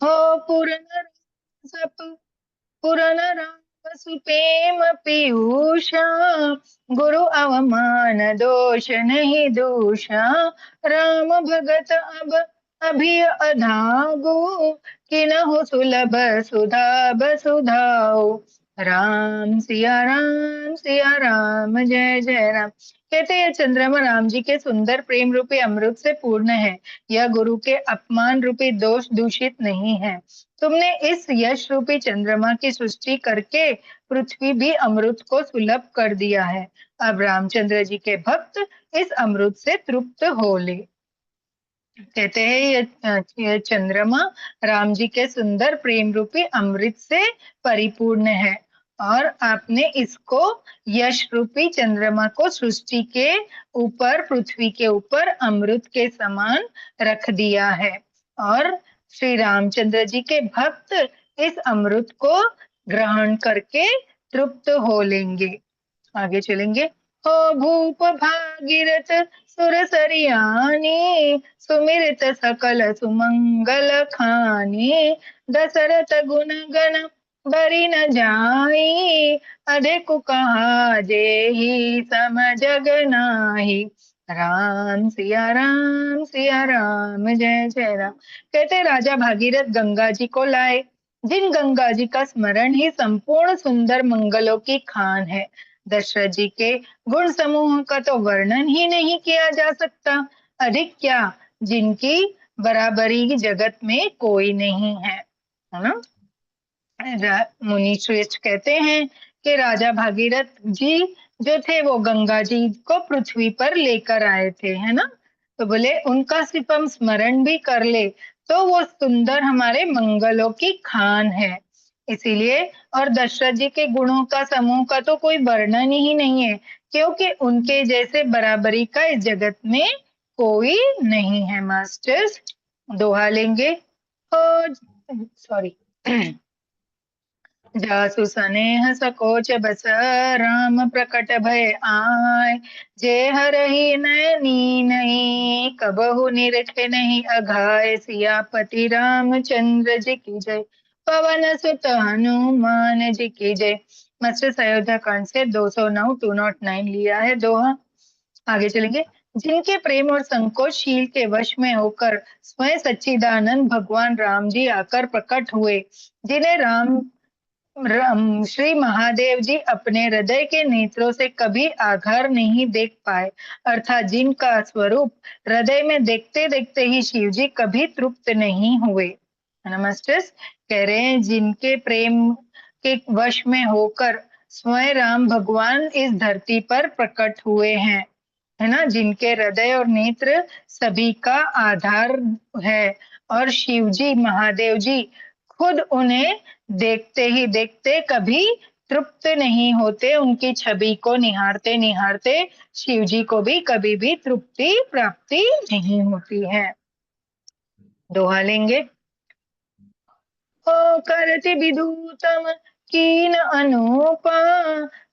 हो पूर्ण सप पुरन राम सुपेम पीयूषा, गुरु अवमान दोष नहीं दूषा। राम भगत अब अभी अधागो, किनहु सुलभ सुधा बसुधाओ। सिया राम, जय जय राम। कहते हैं चंद्रमा राम जी के सुंदर प्रेम रूपी अमृत से पूर्ण है। यह गुरु के अपमान रूपी दोष दूषित नहीं है। तुमने इस यश रूपी चंद्रमा की सृष्टि करके पृथ्वी भी अमृत को सुलभ कर दिया है। अब रामचंद्र जी के भक्त इस अमृत से तृप्त हो ले। कहते हैं ये चंद्रमा राम जी के सुंदर प्रेम रूपी अमृत से परिपूर्ण है और आपने इसको यश रूपी चंद्रमा को सृष्टि के ऊपर, पृथ्वी के ऊपर अमृत के समान रख दिया है और श्री रामचंद्र जी के भक्त इस अमृत को ग्रहण करके तृप्त हो लेंगे। आगे चलेंगे। हो भूप भागीरथ सुर सरियानी, सुमिरत सकल सुमंगल खानी। दशरथ गुण गण बरी न जाई, अधिक कहा जेहि सम जग नाही। सिया राम, जय जय राम। कहते राजा भागीरथ गंगा जी को लाए, जिन गंगा जी का स्मरण ही संपूर्ण सुंदर मंगलों की खान है। दशरथ जी के गुण समूह का तो वर्णन ही नहीं किया जा सकता, अधिक क्या जिनकी बराबरी जगत में कोई नहीं है ना। मुनि श्रेष्ठ कहते हैं कि राजा भागीरथ जी जो थे वो गंगा जी को पृथ्वी पर लेकर आए थे, है ना। तो बोले उनका सिर्फ हम स्मरण भी कर ले तो वो सुंदर हमारे मंगलों की खान है। इसीलिए और दशरथ जी के गुणों का समूह का तो कोई वर्णन ही नहीं है, क्योंकि उनके जैसे बराबरी का इस जगत में कोई नहीं है। मास्टर्स, दोहा लेंगे। सॉरी। जासु सनेह सकोच बस, राम प्रकट भय आय। जे हरहि नयनी नहीं, कबहु निरखे नहीं अघाय। सियापति रामचंद्र जी की जय, पवन सुत हनुमान जी की जय। मास्टर अयोध्या कांड से 209 209 लिया है दोहा। आगे चलेंगे। जिनके प्रेम और संकोचशील के वश में होकर स्वयं सच्चिदानंद भगवान राम जी आकर प्रकट हुए, जिन्हें श्री महादेव जी अपने हृदय के नेत्रों से कभी आधार नहीं देख पाए, अर्थात जिनका स्वरूप हृदय में देखते देखते ही शिव जी कभी तृप्त नहीं हुए। नमस्ते। कह रहे हैं जिनके प्रेम के वश में होकर स्वयं राम भगवान इस धरती पर प्रकट हुए हैं, है ना, जिनके हृदय और नेत्र सभी का आधार है और शिव जी महादेव जी खुद उन्हें देखते ही देखते कभी तृप्त नहीं होते, उनकी छवि को निहारते निहारते शिव जी को भी कभी भी तृप्ति प्राप्ति नहीं होती है। दोहा लेंगे। ओ करति विदूतम कीन अनूपा,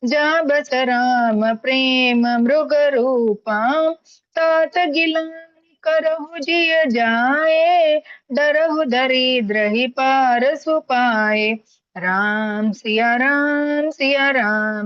जा बस राम प्रेम मृग रूपा। तात गिलान करहु जिय जाए, डरहु दरिद्र ही पार सुपाए। सिया राम,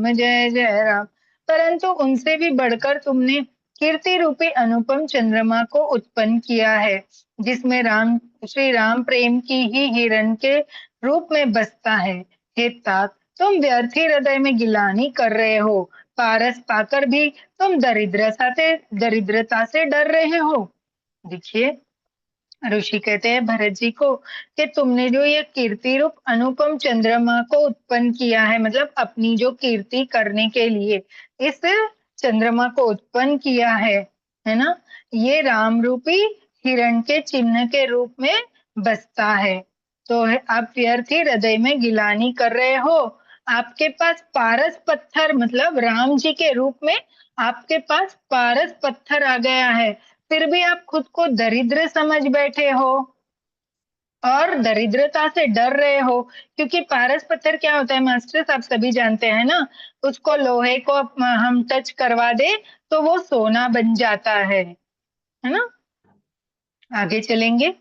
जय जय राम। परंतु उनसे भी बढ़कर तुमने कीर्ति रूपी अनुपम चंद्रमा को उत्पन्न किया है, जिसमें श्री राम प्रेम की ही हिरण के रूप में बसता है। हे तात, तुम व्यर्थ ही हृदय में गिलानी कर रहे हो। पारस पाकर भी तुम दरिद्रता से डर रहे हो। देखिए, ऋषि कहते हैं भरत जी को कि तुमने जो ये कीर्ति रूप अनुपम चंद्रमा को उत्पन्न किया है, मतलब अपनी जो कीर्ति करने के लिए इस चंद्रमा को उत्पन्न किया है ना, ये राम रूपी हिरण के चिन्ह के रूप में बसता है। तो आप व्यर्थ ही हृदय में गिलानी कर रहे हो। आपके पास पारस पत्थर, मतलब राम जी के रूप में आपके पास पारस पत्थर आ गया है, फिर भी आप खुद को दरिद्र समझ बैठे हो और दरिद्रता से डर रहे हो। क्योंकि पारस पत्थर क्या होता है मास्टर्स, आप सभी जानते हैं ना, उसको लोहे को हम टच करवा दे तो वो सोना बन जाता है ना। आगे चलेंगे।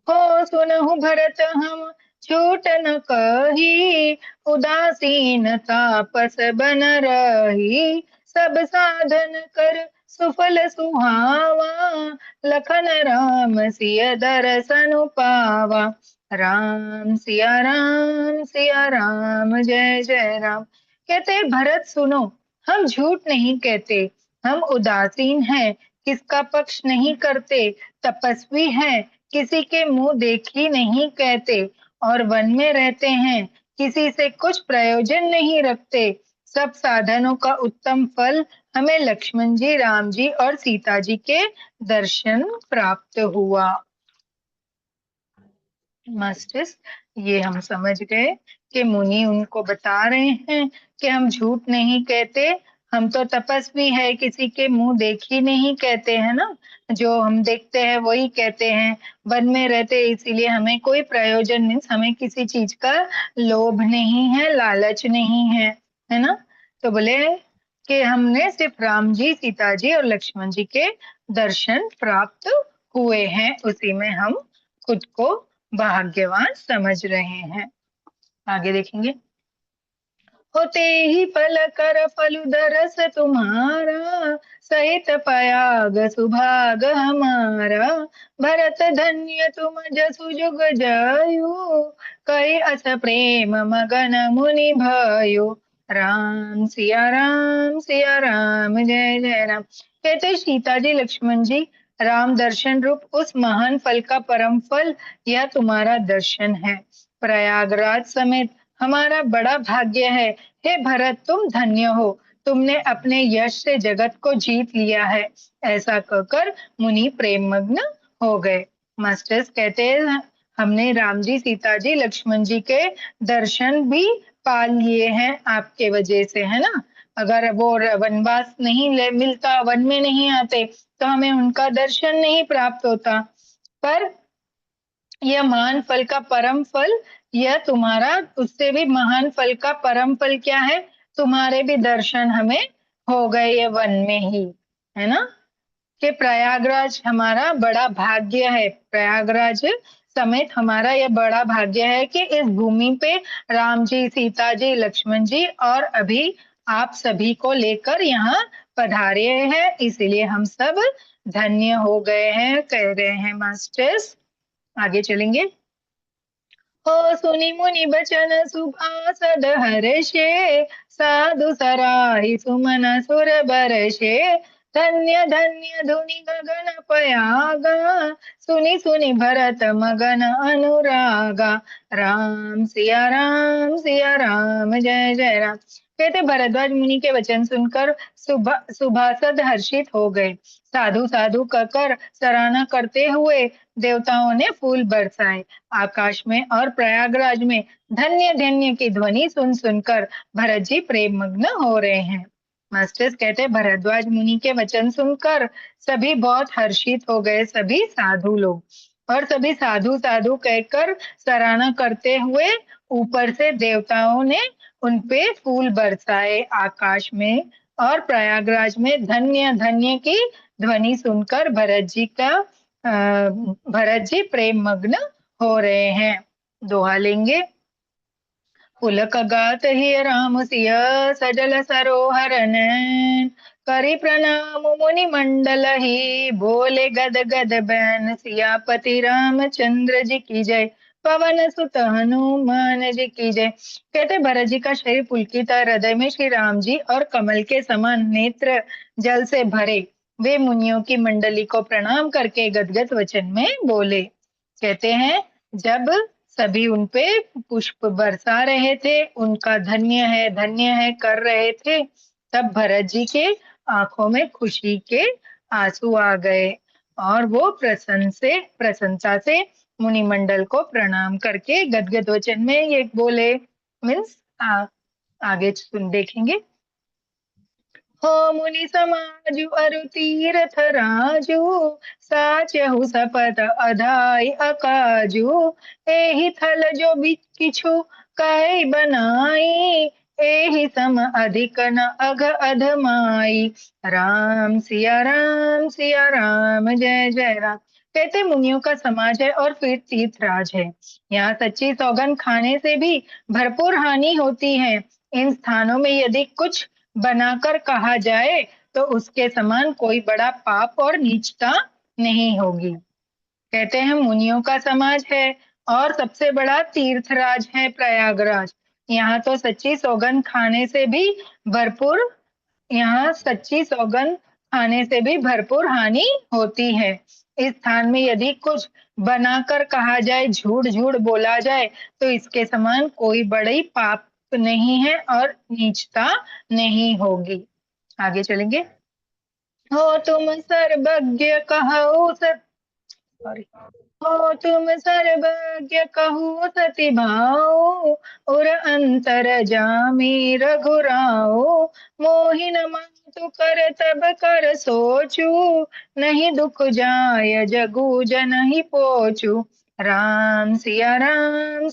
हो सुनहु भरत हम झूठ न कही, उदासीन तापस बन रही। सब साधन कर सुफल सुहावा, लखन राम सिय दर्शन पावा। राम सिया राम जय जय राम। कहते भरत सुनो, हम झूठ नहीं कहते, हम उदासीन हैं, किसका पक्ष नहीं करते, तपस्वी हैं, किसी के मुंह देखी नहीं कहते, और वन में रहते हैं, किसी से कुछ प्रयोजन नहीं रखते। सब साधनों का उत्तम फल हमें लक्ष्मण जी, राम जी और सीता जी के दर्शन प्राप्त हुआ। मास्टर्स, ये हम समझ गए कि मुनि उनको बता रहे हैं कि हम झूठ नहीं कहते, हम तो तपस्वी है, किसी के मुंह देखी नहीं कहते हैं ना, जो हम देखते हैं वही कहते हैं। वन में रहते इसीलिए हमें कोई प्रयोजन नहीं, हमें किसी चीज का लोभ नहीं है, लालच नहीं है ना। तो बोले कि हमने सिर्फ राम जी, सीता जी और लक्ष्मण जी के दर्शन प्राप्त हुए हैं, उसी में हम खुद को भाग्यवान समझ रहे हैं। आगे देखेंगे। होते ही पल कर फलु दरस तुम्हारा, सहित पयाग सुभाग हमारा। भरत धन्य तुम जसु जुग जायु, कई अस प्रेम मगन मुनि भयो। राम सिया राम जय जय राम। कहते सीता जी, लक्ष्मण जी, राम दर्शन रूप उस महान फल का परम फल यह तुम्हारा दर्शन है। प्रयागराज समेत हमारा बड़ा भाग्य है। हे भरत, तुम धन्य हो, तुमने अपने यश से जगत को जीत लिया है। ऐसा कहकर मुनि प्रेम मग्न हो गए। मास्टर्स कहते हैं हमने राम जी, सीता जी, लक्ष्मण जी के दर्शन भी पा लिए हैं आपके वजह से, है ना। अगर वो वनवास नहीं मिलता, वन में नहीं आते, तो हमें उनका दर्शन नहीं प्राप्त होता। पर यह महान फल का परम फल, यह तुम्हारा उससे भी महान फल का परम फल क्या है, तुम्हारे भी दर्शन हमें हो गए ये वन में ही, है ना। कि प्रयागराज हमारा बड़ा भाग्य है, प्रयागराज समेत हमारा यह बड़ा भाग्य है कि इस भूमि पे राम जी, सीता जी, लक्ष्मण जी और अभी आप सभी को लेकर यहाँ पधारे हैं, इसीलिए हम सब धन्य हो गए हैं, कह रहे हैं मास्टर्स। आगे चलेंगे। हो सुनि मुनि बचन सुभासद हर्षे, साधु सराहि सुमन सुर बरषे। धन्य धन्य धुनि गगन पयागा, सुनि सुनि भरत मगन अनुरागा। राम सिया राम जय जय राम। कहते भरद्वाज मुनि के वचन सुनकर सुभासद हर्षित हो गए। साधु साधु कहकर सराहना करते हुए देवताओं ने फूल बरसाए। आकाश में और प्रयागराज में धन्य धन्य की ध्वनि सुन सुनकर भरत जी प्रेम मग्न हो रहे हैं। मास्टर्स कहते भरद्वाज मुनि के वचन सुनकर सभी बहुत हर्षित हो गए, सभी साधु लोग, और सभी साधु साधु कहकर सराहना करते हुए ऊपर से देवताओं ने उनपे फूल बरसाए आकाश में, और प्रयागराज में धन्य धन्य की ध्वनि सुनकर भरत जी प्रेम मग्न हो रहे हैं। दोहा लेंगे। पुलक गात ही राम सिय सजल सरोहर नैन। करि प्रणाम मुनि मंडल ही बोले गद गद बैन। सियापति रामचंद्र जी की जय, पवन सुत हनुमान जी की जय। कहते भरत जी का शरीर पुलकित, हृदय में श्री राम जी और कमल के समान नेत्र जल से भरे वे मुनियों की मंडली को प्रणाम करके गदगद वचन में बोले। कहते हैं जब सभी उनपे पुष्प बरसा रहे थे, उनका धन्य है कर रहे थे, तब भरत जी के आंखों में खुशी के आंसू आ गए और वो प्रसन्नता से मुनिमंडल को प्रणाम करके गदगद वचन में ये बोले। मीन्स आगे सुन देखेंगे। हो मुनि समाजु अरु तीरथ राजू, साचहु सपत अधाई अकाजू। एहि थल जो किछु कै बनाई, एहि सम अधिक न अघ अधमाई। राम सिया राम जय जय राम। कहते मुनियों का समाज है और फिर तीर्थराज है। यहाँ सच्ची सौगंध खाने से भी भरपूर हानि होती है। इन स्थानों में यदि कुछ बनाकर कहा जाए तो उसके समान कोई बड़ा पाप और नीचता नहीं होगी। कहते हैं मुनियों का समाज है और सबसे बड़ा तीर्थराज है प्रयागराज। यहाँ तो सच्ची सौगंध खाने से भी भरपूर यहाँ सच्ची सौगंध खाने से भी भरपूर हानि होती है। इस स्थान में यदि कुछ बनाकर कहा जाए, झूठ झूठ बोला जाए, तो इसके समान कोई बड़ी पाप नहीं है और नीचता नहीं होगी। आगे चलेंगे। हो तुम सर्वज्ञ कहु सॉरी हो तुम सर्वज्ञ कहु सति भाऊ, और अंतर जामी रघुराऊ। मोहि न मातु कर तब कर सोचू, नहीं दुख जाय जगू जनहि पोचू। राम सिया राम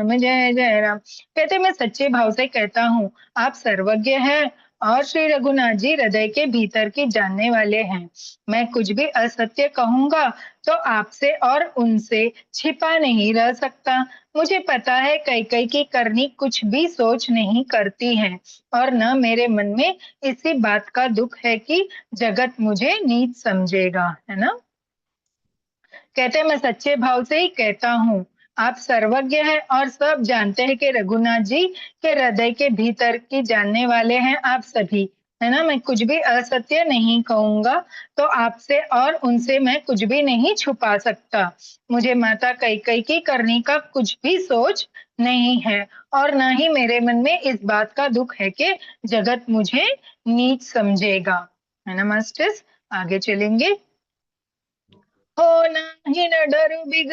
जय जय राम। कहते मैं सच्चे भाव से कहता हूँ, आप सर्वज्ञ हैं और श्री रघुनाथ जी हृदय के भीतर की जानने वाले हैं। मैं कुछ भी असत्य कहूंगा तो आपसे और उनसे छिपा नहीं रह सकता। मुझे पता है कैकई की करनी कुछ भी सोच नहीं करती है और न मेरे मन में इसी बात का दुख है कि जगत मुझे नीच समझेगा, है ना। कहते मैं सच्चे भाव से ही कहता हूँ, आप सर्वज्ञ हैं और सब जानते हैं कि रघुनाथ जी के हृदय के भीतर की जानने वाले हैं आप सभी, है ना। मैं कुछ भी असत्य नहीं कहूंगा तो आपसे और उनसे मैं कुछ भी नहीं छुपा सकता। मुझे माता कैकेयी की करनी का कुछ भी सोच नहीं है और न ही मेरे मन में इस बात का दुख है कि जगत मुझे नीच समझेगा, है ना मास्टर्स। आगे चलेंगे। हो नाही न डरु बिग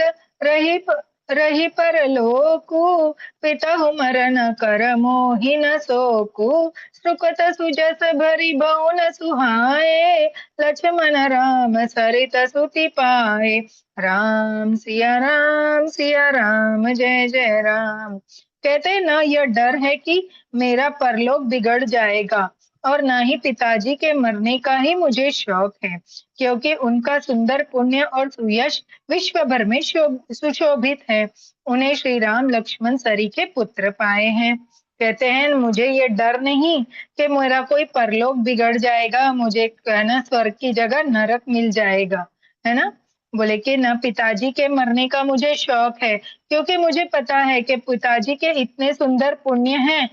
रही पर लोकु, पितहु मरन कर मोहि न सोकु। सुकत सुजस भरी बहु न सुहाए, लक्ष्मण राम सरित सुति पाए। राम सिया राम जय जय राम। कहते ना यह डर है कि मेरा परलोक बिगड़ जाएगा और ना ही पिताजी के मरने का ही मुझे शौक है, क्योंकि उनका सुंदर पुण्य और सुयश विश्व भर में सुशोभित है। उन्हें श्री राम लक्ष्मण सरीखे पुत्र पाए हैं। कहते हैं मुझे ये डर नहीं कि मेरा कोई परलोक बिगड़ जाएगा, मुझे कहना स्वर्ग की जगह नरक मिल जाएगा, है ना। बोले कि न पिताजी के मरने का मुझे शौक है, क्योंकि मुझे पता है कि पिताजी के इतने सुंदर पुण्य हैं,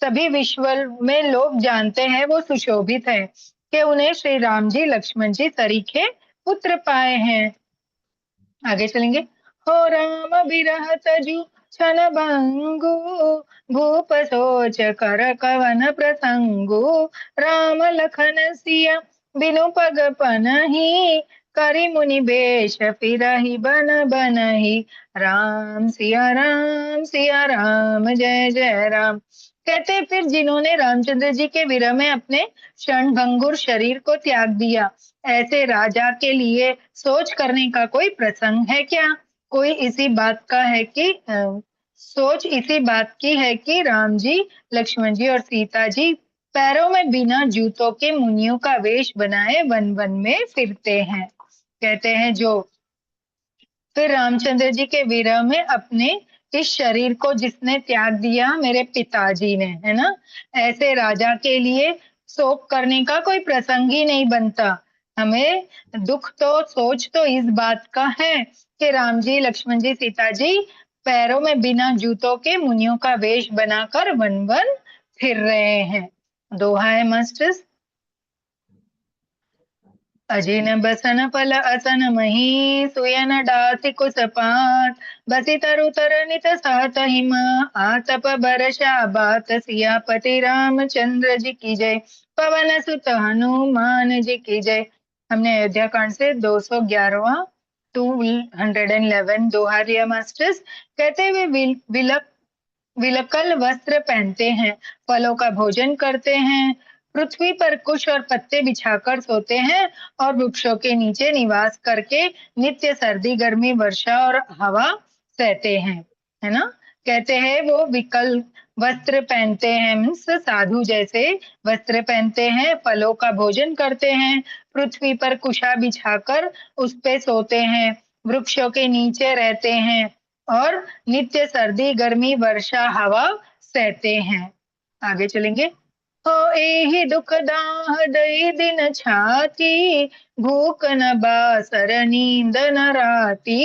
सभी विश्व में लोग जानते हैं वो सुशोभित है कि उन्हें श्री राम जी लक्ष्मण जी सरीखे पुत्र पाए हैं। आगे चलेंगे। हो राम बिरह तजु छन भंगु, भूप सोच कर कवन प्रसंगु। राम लखन सिया बिनु पग पनहि, करि मुनि बेश फिरहि बन बनहि। राम सिया राम जय जय राम। कहते फिर जिन्होंने रामचंद्र जी के विरह में अपने क्षणभंगुर शरीर को त्याग दिया, ऐसे राजा के लिए सोच करने का कोई प्रसंग है क्या। कोई इसी बात का है कि सोच इसी बात की है कि राम जी लक्ष्मण जी और सीता जी पैरों में बिना जूतों के मुनियों का वेश बनाए वन वन में फिरते हैं। कहते हैं जो फिर रामचंद्र जी के विरह में अपने इस शरीर को जिसने त्याग दिया मेरे पिताजी ने, है ना। ऐसे राजा के लिए शोक करने का कोई प्रसंग ही नहीं बनता। हमें दुख तो सोच तो इस बात का है कि राम जी, लक्ष्मण जी, सीता जी पैरों में बिना जूतों के मुनियों का वेश बनाकर वन वन फिर रहे हैं। दोहा है मास्टर्स। अजिन बसन पल असन मही सुयन डासी कुसपात बसी तरु तरनित सात हिमा आतप बरषा बात सियापति रामचंद्र जी की जय। पवन सुत हनुमान जी की जय। हमने अयोध्या कांड से 211वां 211 दोहा लिया मास्टर्स। कहते हुए विलकल वस्त्र पहनते हैं, फलों का भोजन करते हैं, पृथ्वी पर कुश और पत्ते बिछाकर सोते हैं और वृक्षों के नीचे निवास करके नित्य सर्दी, गर्मी, वर्षा और हवा सहते हैं, है ना। कहते हैं वो विकल वस्त्र पहनते हैं, मीन्स साधु जैसे वस्त्र पहनते हैं, फलों का भोजन करते हैं, पृथ्वी पर कुशा बिछाकर उस पे सोते हैं, वृक्षों के नीचे रहते हैं और नित्य सर्दी, गर्मी, वर्षा, हवा सहते हैं। आगे चलेंगे। हो एहि दुख दाह दई दिन छाती भूख न बासर नींद न राती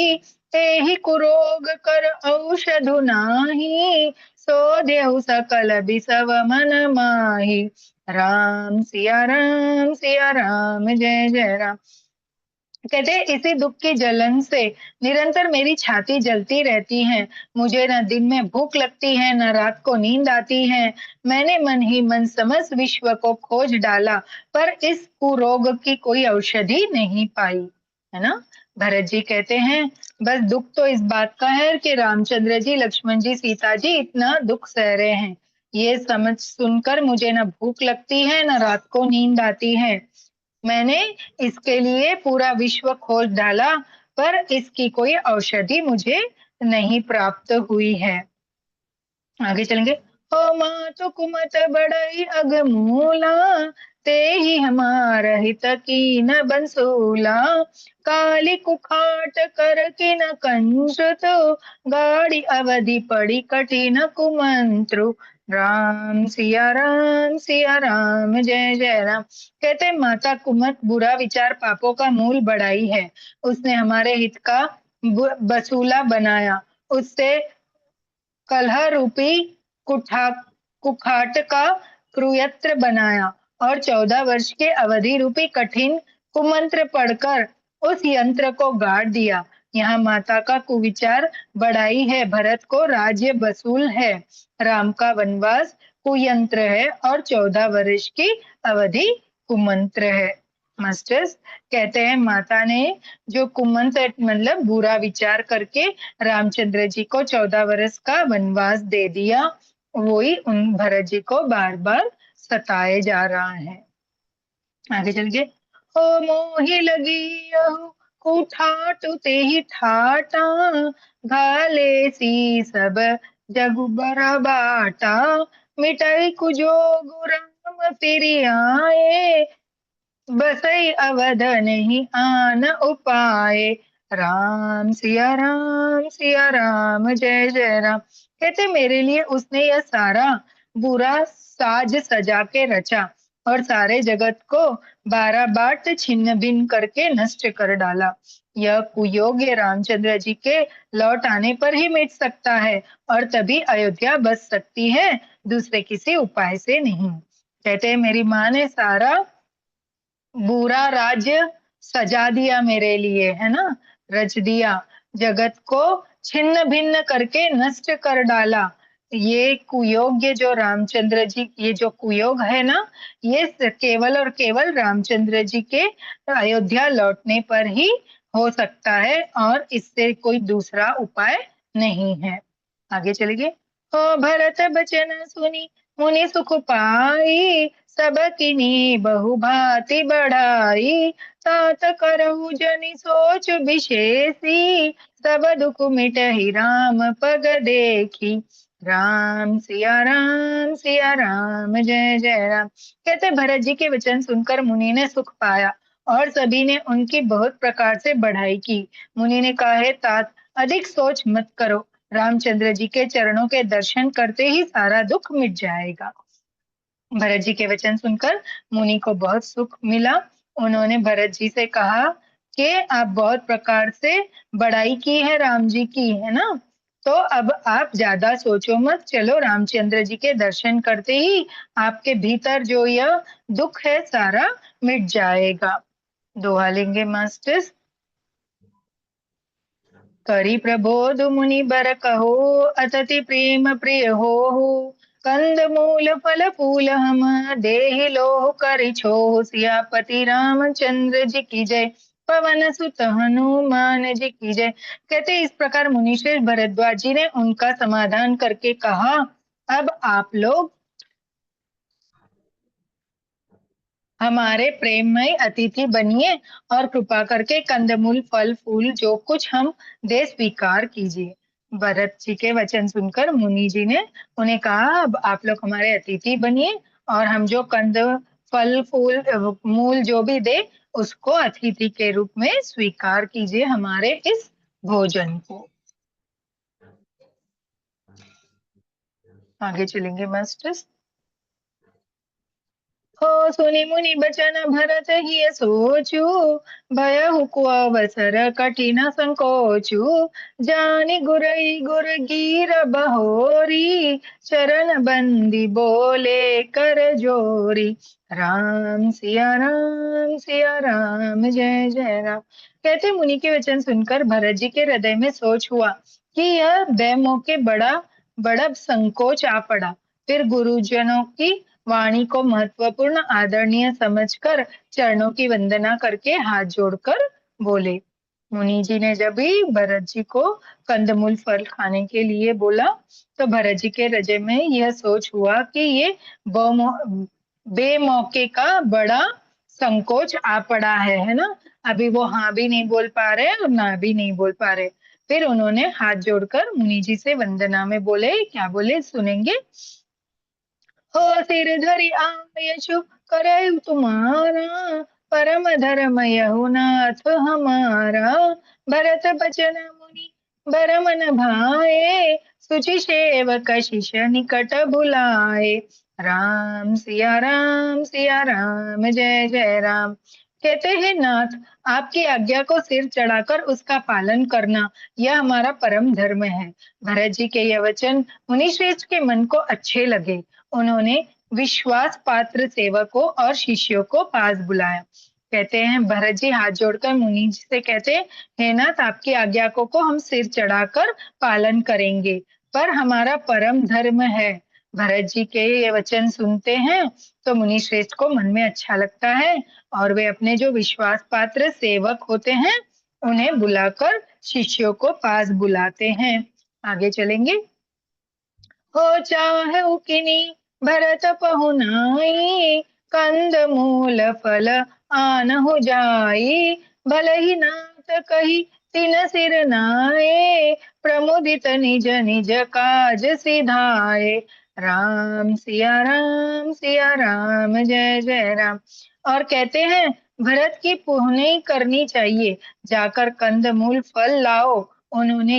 एहि कुरोग कर औषधु नाही सो देहु सकल बिसव मन माही। राम सिया राम जय जय राम। कहते हैं इसी दुख की जलन से निरंतर मेरी छाती जलती रहती है, मुझे न दिन में भूख लगती है न रात को नींद आती है। मैंने मन ही मन समस्त विश्व को खोज डाला पर इस कुरोग की कोई औषधि नहीं पाई, है ना। भरत जी कहते हैं बस दुख तो इस बात का है कि रामचंद्र जी, लक्ष्मण जी, सीता जी इतना दुख सह रहे हैं। ये समझ सुनकर मुझे न भूख लगती है न रात को नींद आती है। मैंने इसके लिए पूरा विश्व खोज डाला पर इसकी कोई औषधि मुझे नहीं प्राप्त हुई है। आगे चलेंगे। हो मातु कुमत बढ़ई अगमूला ते ही हमारा हित की न बंसूला काली कुखाट कर की न कंसुतु गाड़ी अवधि पड़ी कठिन कुमंत्रु। राम सिया राम जय जय राम। कहते माता कुमत बुरा विचार पापों का मूल बढ़ाई है, उसने हमारे हित का बसूला बनाया, उससे कलह रूपी कुखाट का कुयंत्र बनाया और 14 वर्ष के अवधि रूपी कठिन कुमंत्र पढ़कर उस यंत्र को गाड़ दिया। यहाँ माता का कुविचार बढ़ाई है, भरत को राज्य बसूल है, राम का वनवास कुयंत्र है और 14 वर्ष की अवधि कुमंत्र है। मास्टर्स कहते हैं माता ने जो कुमंत्र मतलब बुरा विचार करके रामचंद्र जी को 14 वर्ष का वनवास दे दिया, वही उन भरत जी को बार बार सताए जा रहा है। आगे चल के। हो मोहि लगी कुठाट ते ही ठाटा घाले सी सब जगु बरा बाटा मिटाई कुजोगु राम फिरि आए बसई अवध नहीं आन उपाय। राम सिया राम जय जय राम। कहते मेरे लिए उसने यह सारा बुरा साज सजा के रचा और सारे जगत को 12 बाट छिन्न भिन्न करके नष्ट कर डाला। यह कुयोग्य रामचंद्र जी के लौट आने पर ही मिट सकता है और तभी अयोध्या बच सकती है, दूसरे किसी उपाय से नहीं। कहते मेरी माँ ने सारा बुरा राज्य सजा दिया मेरे लिए, है ना, रच दिया, जगत को छिन्न भिन्न करके नष्ट कर डाला। ये कुयोग्य जो रामचंद्र जी, ये जो कुयोग है ना, ये केवल और केवल रामचंद्र जी के अयोध्या लौटने पर ही हो सकता है और इससे कोई दूसरा उपाय नहीं है। आगे चलिए। हो भरत बचन सुनी मुनि सुख पाई सब किनी बहु भांति बढ़ाई तात करहु जनि सोच विशेषी सब दुख मिटहि राम पग देखी। राम सिया राम जय जय राम। कहते भरत जी के वचन सुनकर मुनि ने सुख पाया और सभी ने उनकी बहुत प्रकार से बढ़ाई की। मुनि ने कहा है तात अधिक सोच मत करो, रामचंद्र जी के चरणों के दर्शन करते ही सारा दुख मिट जाएगा। भरत जी के वचन सुनकर मुनि को बहुत सुख मिला। उन्होंने भरत जी से कहा कि आप बहुत प्रकार से बड़ाई की है राम जी की, है ना, तो अब आप ज्यादा सोचो मत, चलो रामचंद्र जी के दर्शन करते ही आपके भीतर जो यह दुख है सारा मिट जाएगा। दोहा लेंगे मास्टर्स। करी प्रबोध मुनि बर कहो, अतति प्रेम प्रिय हो। कंद मूल फल फूल हम देहि लोह करि छोह। सियापति रामचंद्र जी की जय, पवन सुत हनुमान जी की जय। कहते इस प्रकार मुनिश्रेष्ठ भरद्वाज जी ने उनका समाधान करके कहा, अब आप लोग हमारे प्रेममय अतिथि बनिए और कृपा करके कंदमूल फल फूल जो कुछ हम दे स्वीकार कीजिए। भरत जी के वचन सुनकर मुनि जी ने उन्हें कहा, अब आप लोग हमारे अतिथि बनिए और हम जो कंद फल फूल मूल जो भी दे उसको अतिथि के रूप में स्वीकार कीजिए हमारे इस भोजन को। आगे चलेंगे मास्टर्स। हो सुनि मुनि बचन भरत हिय सोचु, भयहु को अवसर कठिन संकोचु। जानि गुरई गुर गिर बहोरी, चरण बंदी बोले कर जोरी। राम सिया राम जय जय राम। कहते मुनि के वचन सुनकर भरत जी के हृदय में सोच हुआ कि यह बेमौके बड़ा बड़ा संकोच आ पड़ा। फिर गुरुजनों की वाणी को महत्वपूर्ण आदरणीय समझकर चरणों की वंदना करके हाथ जोड़कर बोले। मुनि जी ने जब भी भरत जी को कंदमूल फल खाने के लिए बोला तो भरत जी के हृदय में यह सोच हुआ कि ये बेमौके का बड़ा संकोच आ पड़ा है ना। अभी वो हाँ भी नहीं बोल पा रहे और ना भी नहीं बोल पा रहे। फिर उन्होंने हाथ जोड़कर मुनि जी से वंदना में बोले, क्या बोले सुनेंगे। हो सिर धरि आयशु करहु तुम्हारा, परम धर्म यहु नाथ हमारा। भरत बचन मुनि बर मन भाए, सुचि सेवक शिष निकट बुलाए। राम सिया राम जय जय राम। कहते हैं नाथ, आपकी आज्ञा को सिर चढ़ाकर उसका पालन करना यह हमारा परम धर्म है। भरत जी के यह वचन मुनि श्रेष्ठ के मन को अच्छे लगे। उन्होंने विश्वास पात्र सेवकों और शिष्यों को पास बुलाया। कहते हैं भरत जी हाथ जोड़कर मुनि जी से कहते हैं, हे नाथ आपकी आज्ञा को हम सिर चढ़ाकर पालन करेंगे, पर हमारा परम धर्म है। भरत जी के ये वचन सुनते हैं तो मुनि श्रेष्ठ को मन में अच्छा लगता है और वे अपने जो विश्वास पात्र सेवक होते हैं उन्हें बुलाकर शिष्यों को पास बुलाते हैं। आगे चलेंगे। हो चाहे उकिनी भरत पहुनाई, कंद मूल फल आन हो जाई। भल ही नाथ कही तिन सिर नाये, प्रमुदित निज निज काज सिधाए। सिया राम जय जय राम। और कहते हैं भरत की पुहनी करनी चाहिए, जाकर कंद मूल फल लाओ। उन्होंने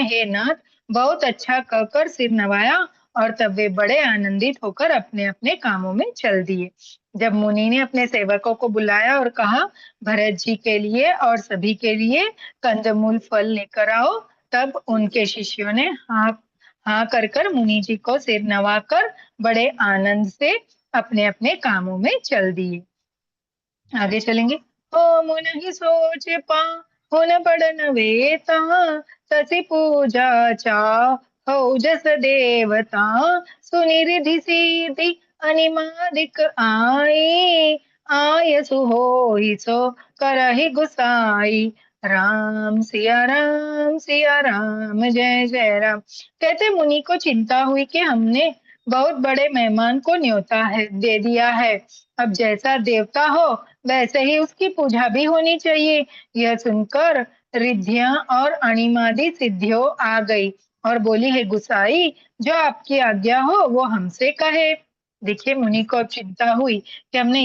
हे नाथ बहुत अच्छा कहकर सिर नवाया और तब वे बड़े आनंदित होकर अपने अपने कामों में चल दिए। जब मुनि ने अपने सेवकों को बुलाया और कहा भरत जी के लिए और सभी के लिए कंदमूल फल लेकर आओ, तब उनके शिष्यों ने हाँ हाँ कर कर मुनि जी को सिर नवाकर बड़े आनंद से अपने अपने कामों में चल दिए। आगे चलेंगे। हो मुन ही सोच पा हुन बड़न वेता, तसी पूजा चाहौ जस देवता। सुनि रिधि सीधि अनिमादिक आई, आय सुहोई सो करहि गुसाई। सिया राम जय जय राम। कहते मुनि को चिंता हुई कि हमने बहुत बड़े मेहमान को न्योता है दे दिया है, अब जैसा देवता हो वैसे ही उसकी पूजा भी होनी चाहिए। यह सुनकर रिद्धियां और अणिमादी सिद्धियों आ गई और बोली, है गुसाई जो आपकी आज्ञा हो वो हमसे कहे। देखिए मुनि को अब चिंता हुई कि हमने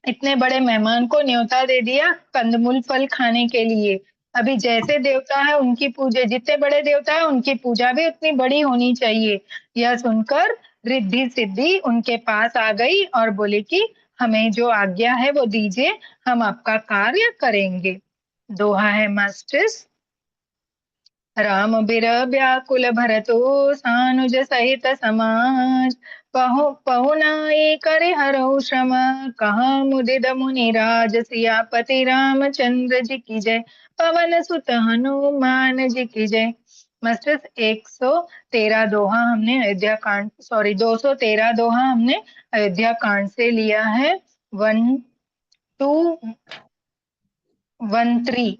इतने बड़े मेहमान को न्योता दे दिया कंदमूल फल खाने के लिए, अभी जैसे देवता है उनकी पूजा, जितने बड़े देवता है उनकी पूजा भी उतनी बड़ी होनी चाहिए। यह सुनकर रिद्धि सिद्धि उनके पास आ गई और बोली कि हमें जो आज्ञा है वो दीजिए, हम आपका कार्य करेंगे। दोहा है मास्टर्स। राम बिर व्याकुल भरतो सानुज सहित समाज, पहुनाई करे हरऊ श्रम, कहा मुदित मुनिराज, सियापति रामचंद्र जी की जय, पवन सुत हनुमान जी की जय। मास्टर्स 113 दोहा हमने अयोध्या कांड, सॉरी 213 दोहा हमने अयोध्या कांड से लिया है। 1213।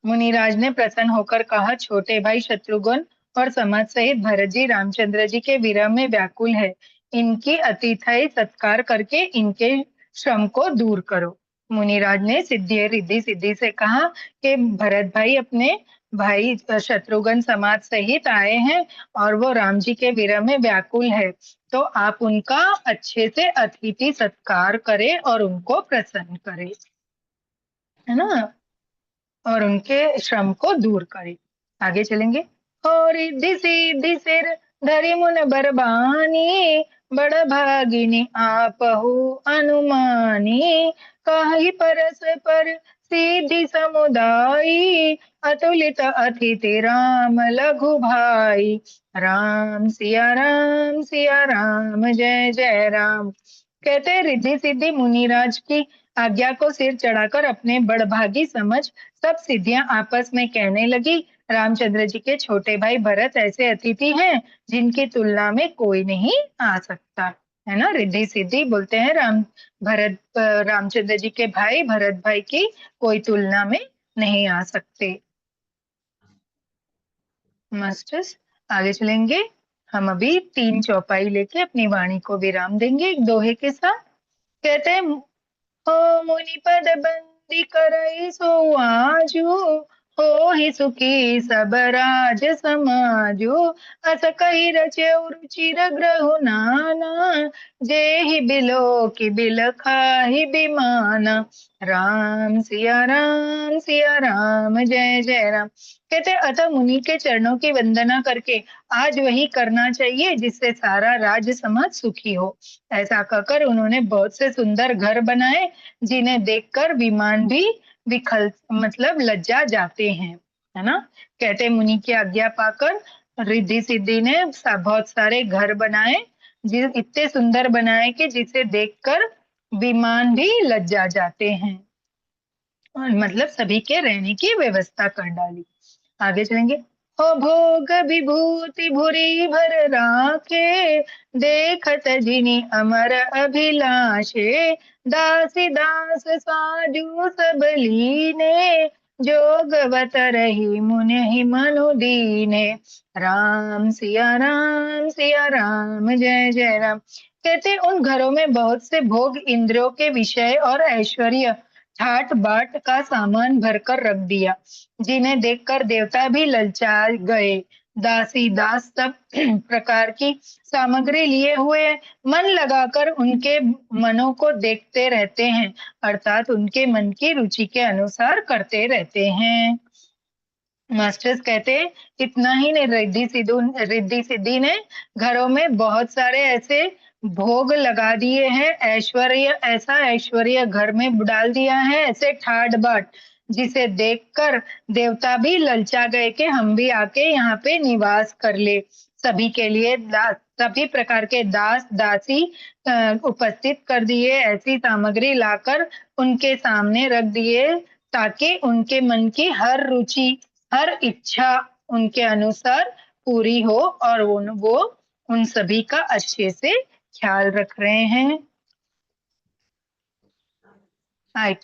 मुनिराज ने प्रसन्न होकर कहा, छोटे भाई शत्रुघ्न और समाज सहित भरत जी रामचंद्र जी के विरह में व्याकुल है। इनकी अतिथि सत्कार करके इनके श्रम को दूर करो। मुनिराज ने सिद्धि रिद्धि सिद्धि से कहा कि भरत भाई अपने भाई शत्रुघ्न समाज सहित आए हैं और वो राम जी के विरह में व्याकुल है, तो आप उनका अच्छे से अतिथि सत्कार करें और उनको प्रसन्न करें, है ना, और उनके श्रम को दूर करे। आगे चलेंगे। और रिद्धि सिद्धि सिर धरि मुन बरबानी, बड़ भागिनी आपहु अनुमानी, काहि परस पर सिद्धि समुदायी, अतुलित अतिथि राम लघु भाई। राम सिया राम जय जय राम। कहते हैं रिद्धि सिद्धि मुनिराज की आज्ञा को सिर चढ़ाकर अपने बड़भागी समझ सब सिद्धियां आपस में कहने लगी, रामचंद्र जी के छोटे भाई भरत ऐसे अतिथि हैं जिनकी तुलना में कोई नहीं आ सकता, है ना। रिद्धि सिद्धि बोलते हैं रामचंद्र जी के भाई भरत भाई की कोई तुलना में नहीं आ सकते। मास्टर्स आगे चलेंगे। हम अभी 3 चौपाई लेके अपनी वाणी को विराम देंगे एक दोहे के साथ। कहते हैं, हो मुनि पद बंदी करई सो आजू, हो ही सुखी सब राज समाजो, अस कही रचेउ रुचिर ग्रहु नाना, जे ही बिलो की बिल खाही बिमाना। राम सिया राम जय जय राम। कहते अतः मुनि के चरणों की वंदना करके आज वही करना चाहिए जिससे सारा राज समाज सुखी हो। ऐसा कहकर उन्होंने बहुत से सुंदर घर बनाए जिन्हें देखकर विमान भी विखल मतलब लज्जा जाते हैं, है ना। कहते मुनि की आज्ञा पाकर रिद्धि सिद्धि ने बहुत सारे घर बनाए, जिस इतने सुंदर बनाए कि जिसे देखकर विमान भी लज्जा जाते हैं, और मतलब सभी के रहने की व्यवस्था कर डाली। आगे चलेंगे। हो भोग विभूति भूरि भर राखे, देखत जिनि अमर अभिलाषे, दासी दास साजू सब लीने, जोगवत रही मुनि मनु दीने। सिया राम जय जय राम। कहते उन घरों में बहुत से भोग, इंद्रियों के विषय और ऐश्वर्य, ठाट बाट का सामान भरकर रख दिया, जिन्हें देखकर देवता भी ललचा गए। दासी दास सब प्रकार की सामग्री लिए हुए मन लगाकर उनके मनों को देखते रहते हैं, अर्थात उनके मन की रुचि के अनुसार करते रहते हैं। मास्टर्स कहते हैं इतना ही नहीं, रिद्धि सिद्धि ने घरों में बहुत सारे ऐसे भोग लगा दिए हैं, ऐश्वर्य, ऐसा ऐश्वर्य घर में डाल दिया है, ऐसे ठाट बाट, जिसे देखकर देवता भी ललचा गए कि हम भी आके यहाँ पे निवास कर ले। सभी के लिए सभी प्रकार के दास दासी उपस्थित कर दिए, ऐसी सामग्री लाकर उनके सामने रख दिए ताकि उनके मन की हर रुचि, हर इच्छा उनके अनुसार पूरी हो, और वो उन सभी का अच्छे से ख्याल रख रहे हैं। राइट,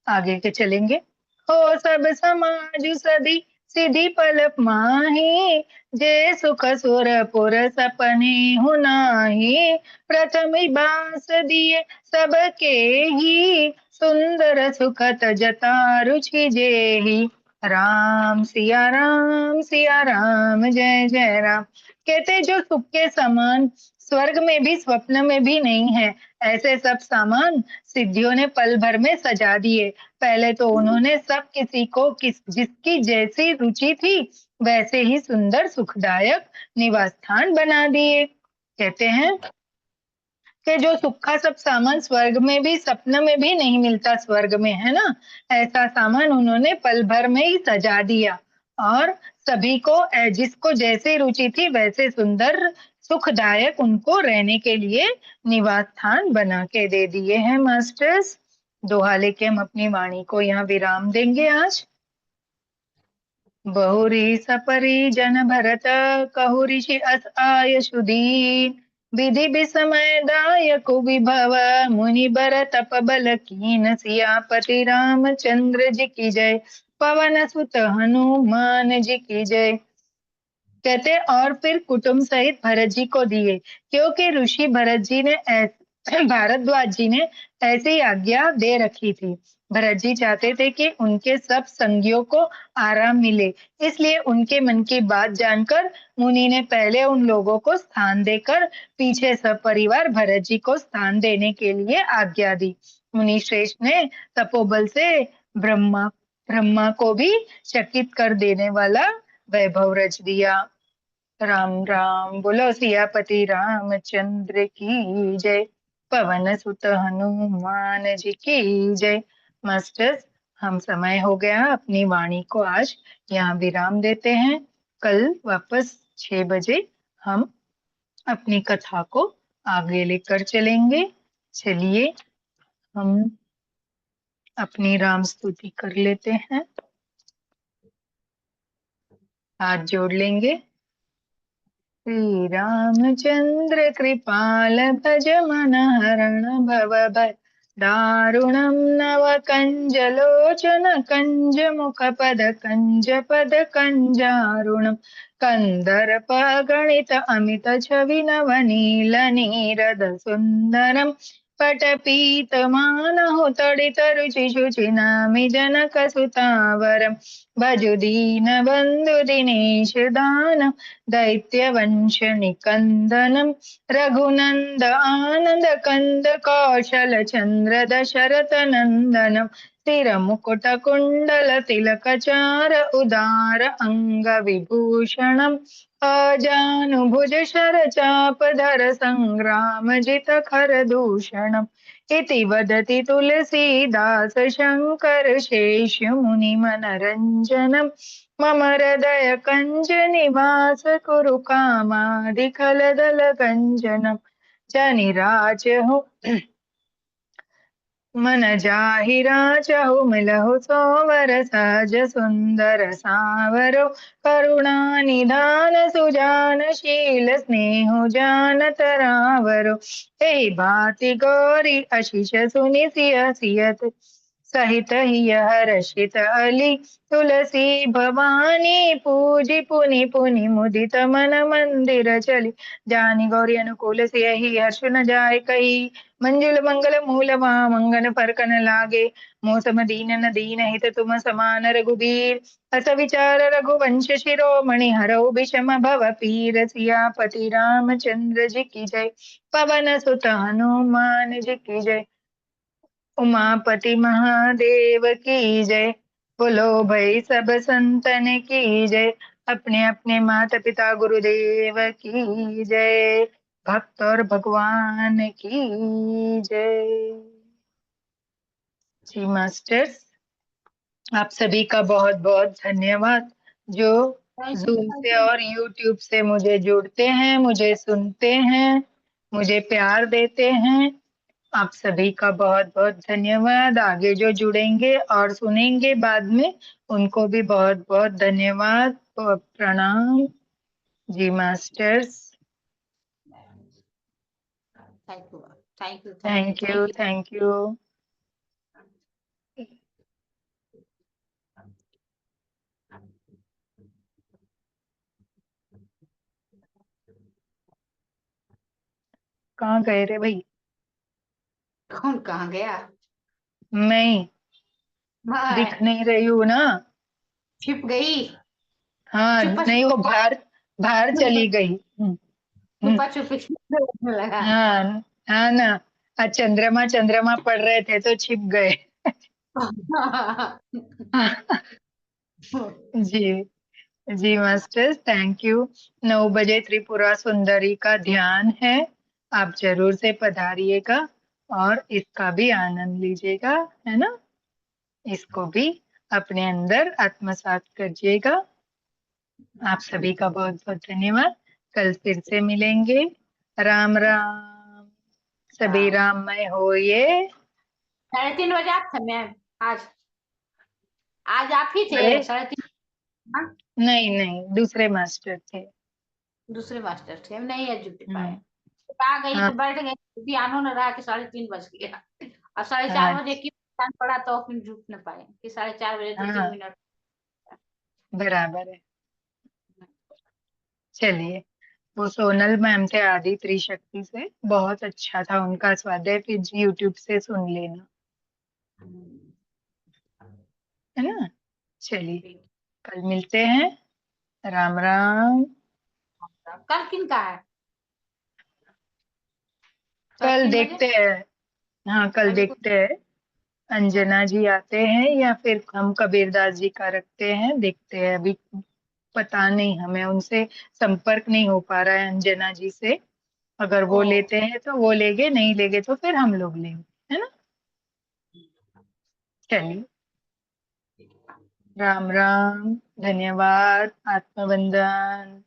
आगे के चलेंगे। हो सब समाज सदी सिद्धि पलक माही, जे सुख सुर पुर सपने हुनाही, प्रथम बास दिए सबके ही, सुंदर सुखत जता रुचि जेही। राम सिया राम जय जय राम। कहते जो सुख के समान स्वर्ग में भी स्वप्न में भी नहीं है, ऐसे सब सामान सिद्धियों ने पल भर में सजा दिए। पहले तो उन्होंने सब किसी को जिसकी जैसी रुचि थी वैसे ही सुंदर सुखदायक निवास स्थान बना दिए। कहते हैं कि जो सुख का सब सामान स्वर्ग में भी सपने में भी नहीं मिलता, स्वर्ग में है ना, ऐसा सामान उन्होंने पल भर में ही सजा दिया और सभी को जिसको जैसे रुचि थी वैसे सुंदर सुखदायक उनको रहने के लिए निवास स्थान बना के दे दिए हैं मास्टर्स। दोहा लेके हम अपनी वाणी को यहाँ विराम देंगे आज। बहुरी सपरी जन भरत कहु ऋषि अस आयशु दीन विधि विसमय दायक विभव मुनि बर तप बल कीन सियापति रामचंद्र जी की जय पवन सुत हनुमान जी की जय। कहते और फिर कुटुंब सहित भरत जी को दिए, क्योंकि ऋषि भरत जी ने भारद्वाज जी ने ऐसी आज्ञा दे रखी थी। भरत जी चाहते थे कि उनके सब संगियों को आराम मिले, इसलिए उनके मन की बात जानकर मुनि ने पहले उन लोगों को स्थान देकर पीछे सब परिवार भरत जी को स्थान देने के लिए आज्ञा दी। मुनि श्रेष्ठ ने तपोबल से ब्रह्मा ब्रह्मा को भी चकित कर देने वाला वैभव रच दिया। राम राम बोलो सियापति रामचंद्र की जय, पवन सुत हनुमान जी की जय। मास्टर्स, हम समय हो गया अपनी वाणी को आज यहाँ विराम देते हैं। कल वापस 6 बजे हम अपनी कथा को आगे लेकर चलेंगे। चलिए हम अपनी राम स्तुति कर लेते हैं, हाथ जोड़ लेंगे। श्री रामचंद्र कृपाल भज मन हरण भव भय दारुणं नव कंज लोचन कंज मुख पद कंजारुणम कंदर्प गणित अमित छवि नव नील नीरद सुंदरम पटपीत मानहु तडित रुचि शुचि नामि जनक सुतावरम भजु दीन बंधु दिनेश दानम दैत्य वंश निकंदनम रघुनंद आनंद कंद कौशल चंद्र दशरथ नंदनम स्थिर मुकुट कुंडल तिलक चार उदार अंग विभूषणम अजानुभुज शर चाप धर संग्राम जित खर दूषणम इति वदति तुलसीदास शंकर शेष मुनि मनरंजनम मम हृदय कंज निवास कुरु कामादिखल दल कंजनम जनिराज हो मन जाहिरा चहु मिलहु सोवर सहज सुंदर सावरो करुणा निधान सुजान शील स्नेहु जान तरावरो हे भांति गौरी आशीष सुनि सिय सियत सहित ही हर्षित अली तुलसी भवानी पूजी पुनि पुनि मुदित मन मंदिर चली जानी गौरी अनुकूल से ही हर्ष न जाय कही मंजुल मंगल मूल मंगन फरकन लागे मौसम दीन न दीन हित तुम समान रघुबीर अस विचार रघुवंश शिरोमणि हरौ विषम भव पीर सियापति रामचंद्र जी की जय पवन सुत हनुमान जी की जय उमापति महादेव की जय बोलो भाई सब संतन की जय अपने अपने माता पिता गुरुदेव की जय भक्त और भगवान की जय। जी मास्टर्स, आप सभी का बहुत बहुत धन्यवाद जो जूम से और यूट्यूब से मुझे जुड़ते हैं, मुझे सुनते हैं, मुझे प्यार देते हैं। आप सभी का बहुत बहुत धन्यवाद। आगे जो जुड़ेंगे और सुनेंगे बाद में उनको भी बहुत बहुत धन्यवाद और प्रणाम। जी masters, thank you thank you thank you thank you. कहाँ गए रे भाई? कौन कहाँ गया? मैं दिख नहीं रही हूँ ना। छिप गई। हाँ चुप नहीं, वो बाहर बाहर चली गई। हम्म, छुपा छुपी बोलने लगा। हाँ हाँ ना। आज चंद्रमा चंद्रमा पढ़ रहे थे तो छिप गए। जी जी मास्टर, थैंक यू। 9 बजे त्रिपुरा सुंदरी का ध्यान है। आप जरूर से पधारिएगा और इसका भी आनंद लीजिएगा, है ना। इसको भी अपने अंदर आत्मसात करिएगा। आप सभी का बहुत बहुत धन्यवाद। कल फिर से मिलेंगे। राम राम। सभी राम। राममय होइए। 3:30 बजे आप थे मैम? आज आज आप ही थे अरे 3:30? हाँ, नहीं नहीं, दूसरे मास्टर थे। दूसरे मास्टर थे, हम नहीं है जुट पाए। हम्म। तो आ गई हाँ तो बैठ गई, ध्यान न रहा कि 3:30 बज गया। और 4:30 बजे अच्छा। की ध्यान पड़ा तो फिर जुट न पाए कि 4:30 बजे तो तीन हाँ मिनट बराबर है। चलिए, वो सोनल मैम थे आदि त्रिशक्ति से, बहुत अच्छा था उनका स्वाध्याय, फिर यूट्यूब से सुन लेना, है ना। चलिए, ठीक। कल मिलते हैं। राम राम। कल किन का है? कल कल 3 बजे? देखते हैं। हाँ कल अभी कुछ? देखते हैं। अंजना जी आते हैं या फिर हम कबीरदास जी का रखते हैं, देखते हैं अभी। पता नहीं, हमें उनसे संपर्क नहीं हो पा रहा है अंजना जी से। अगर ओ। वो लेते हैं तो वो लेंगे, नहीं लेंगे तो फिर हम लोग लेंगे, है ना। चलिए, राम राम। धन्यवाद। आत्मबंधन।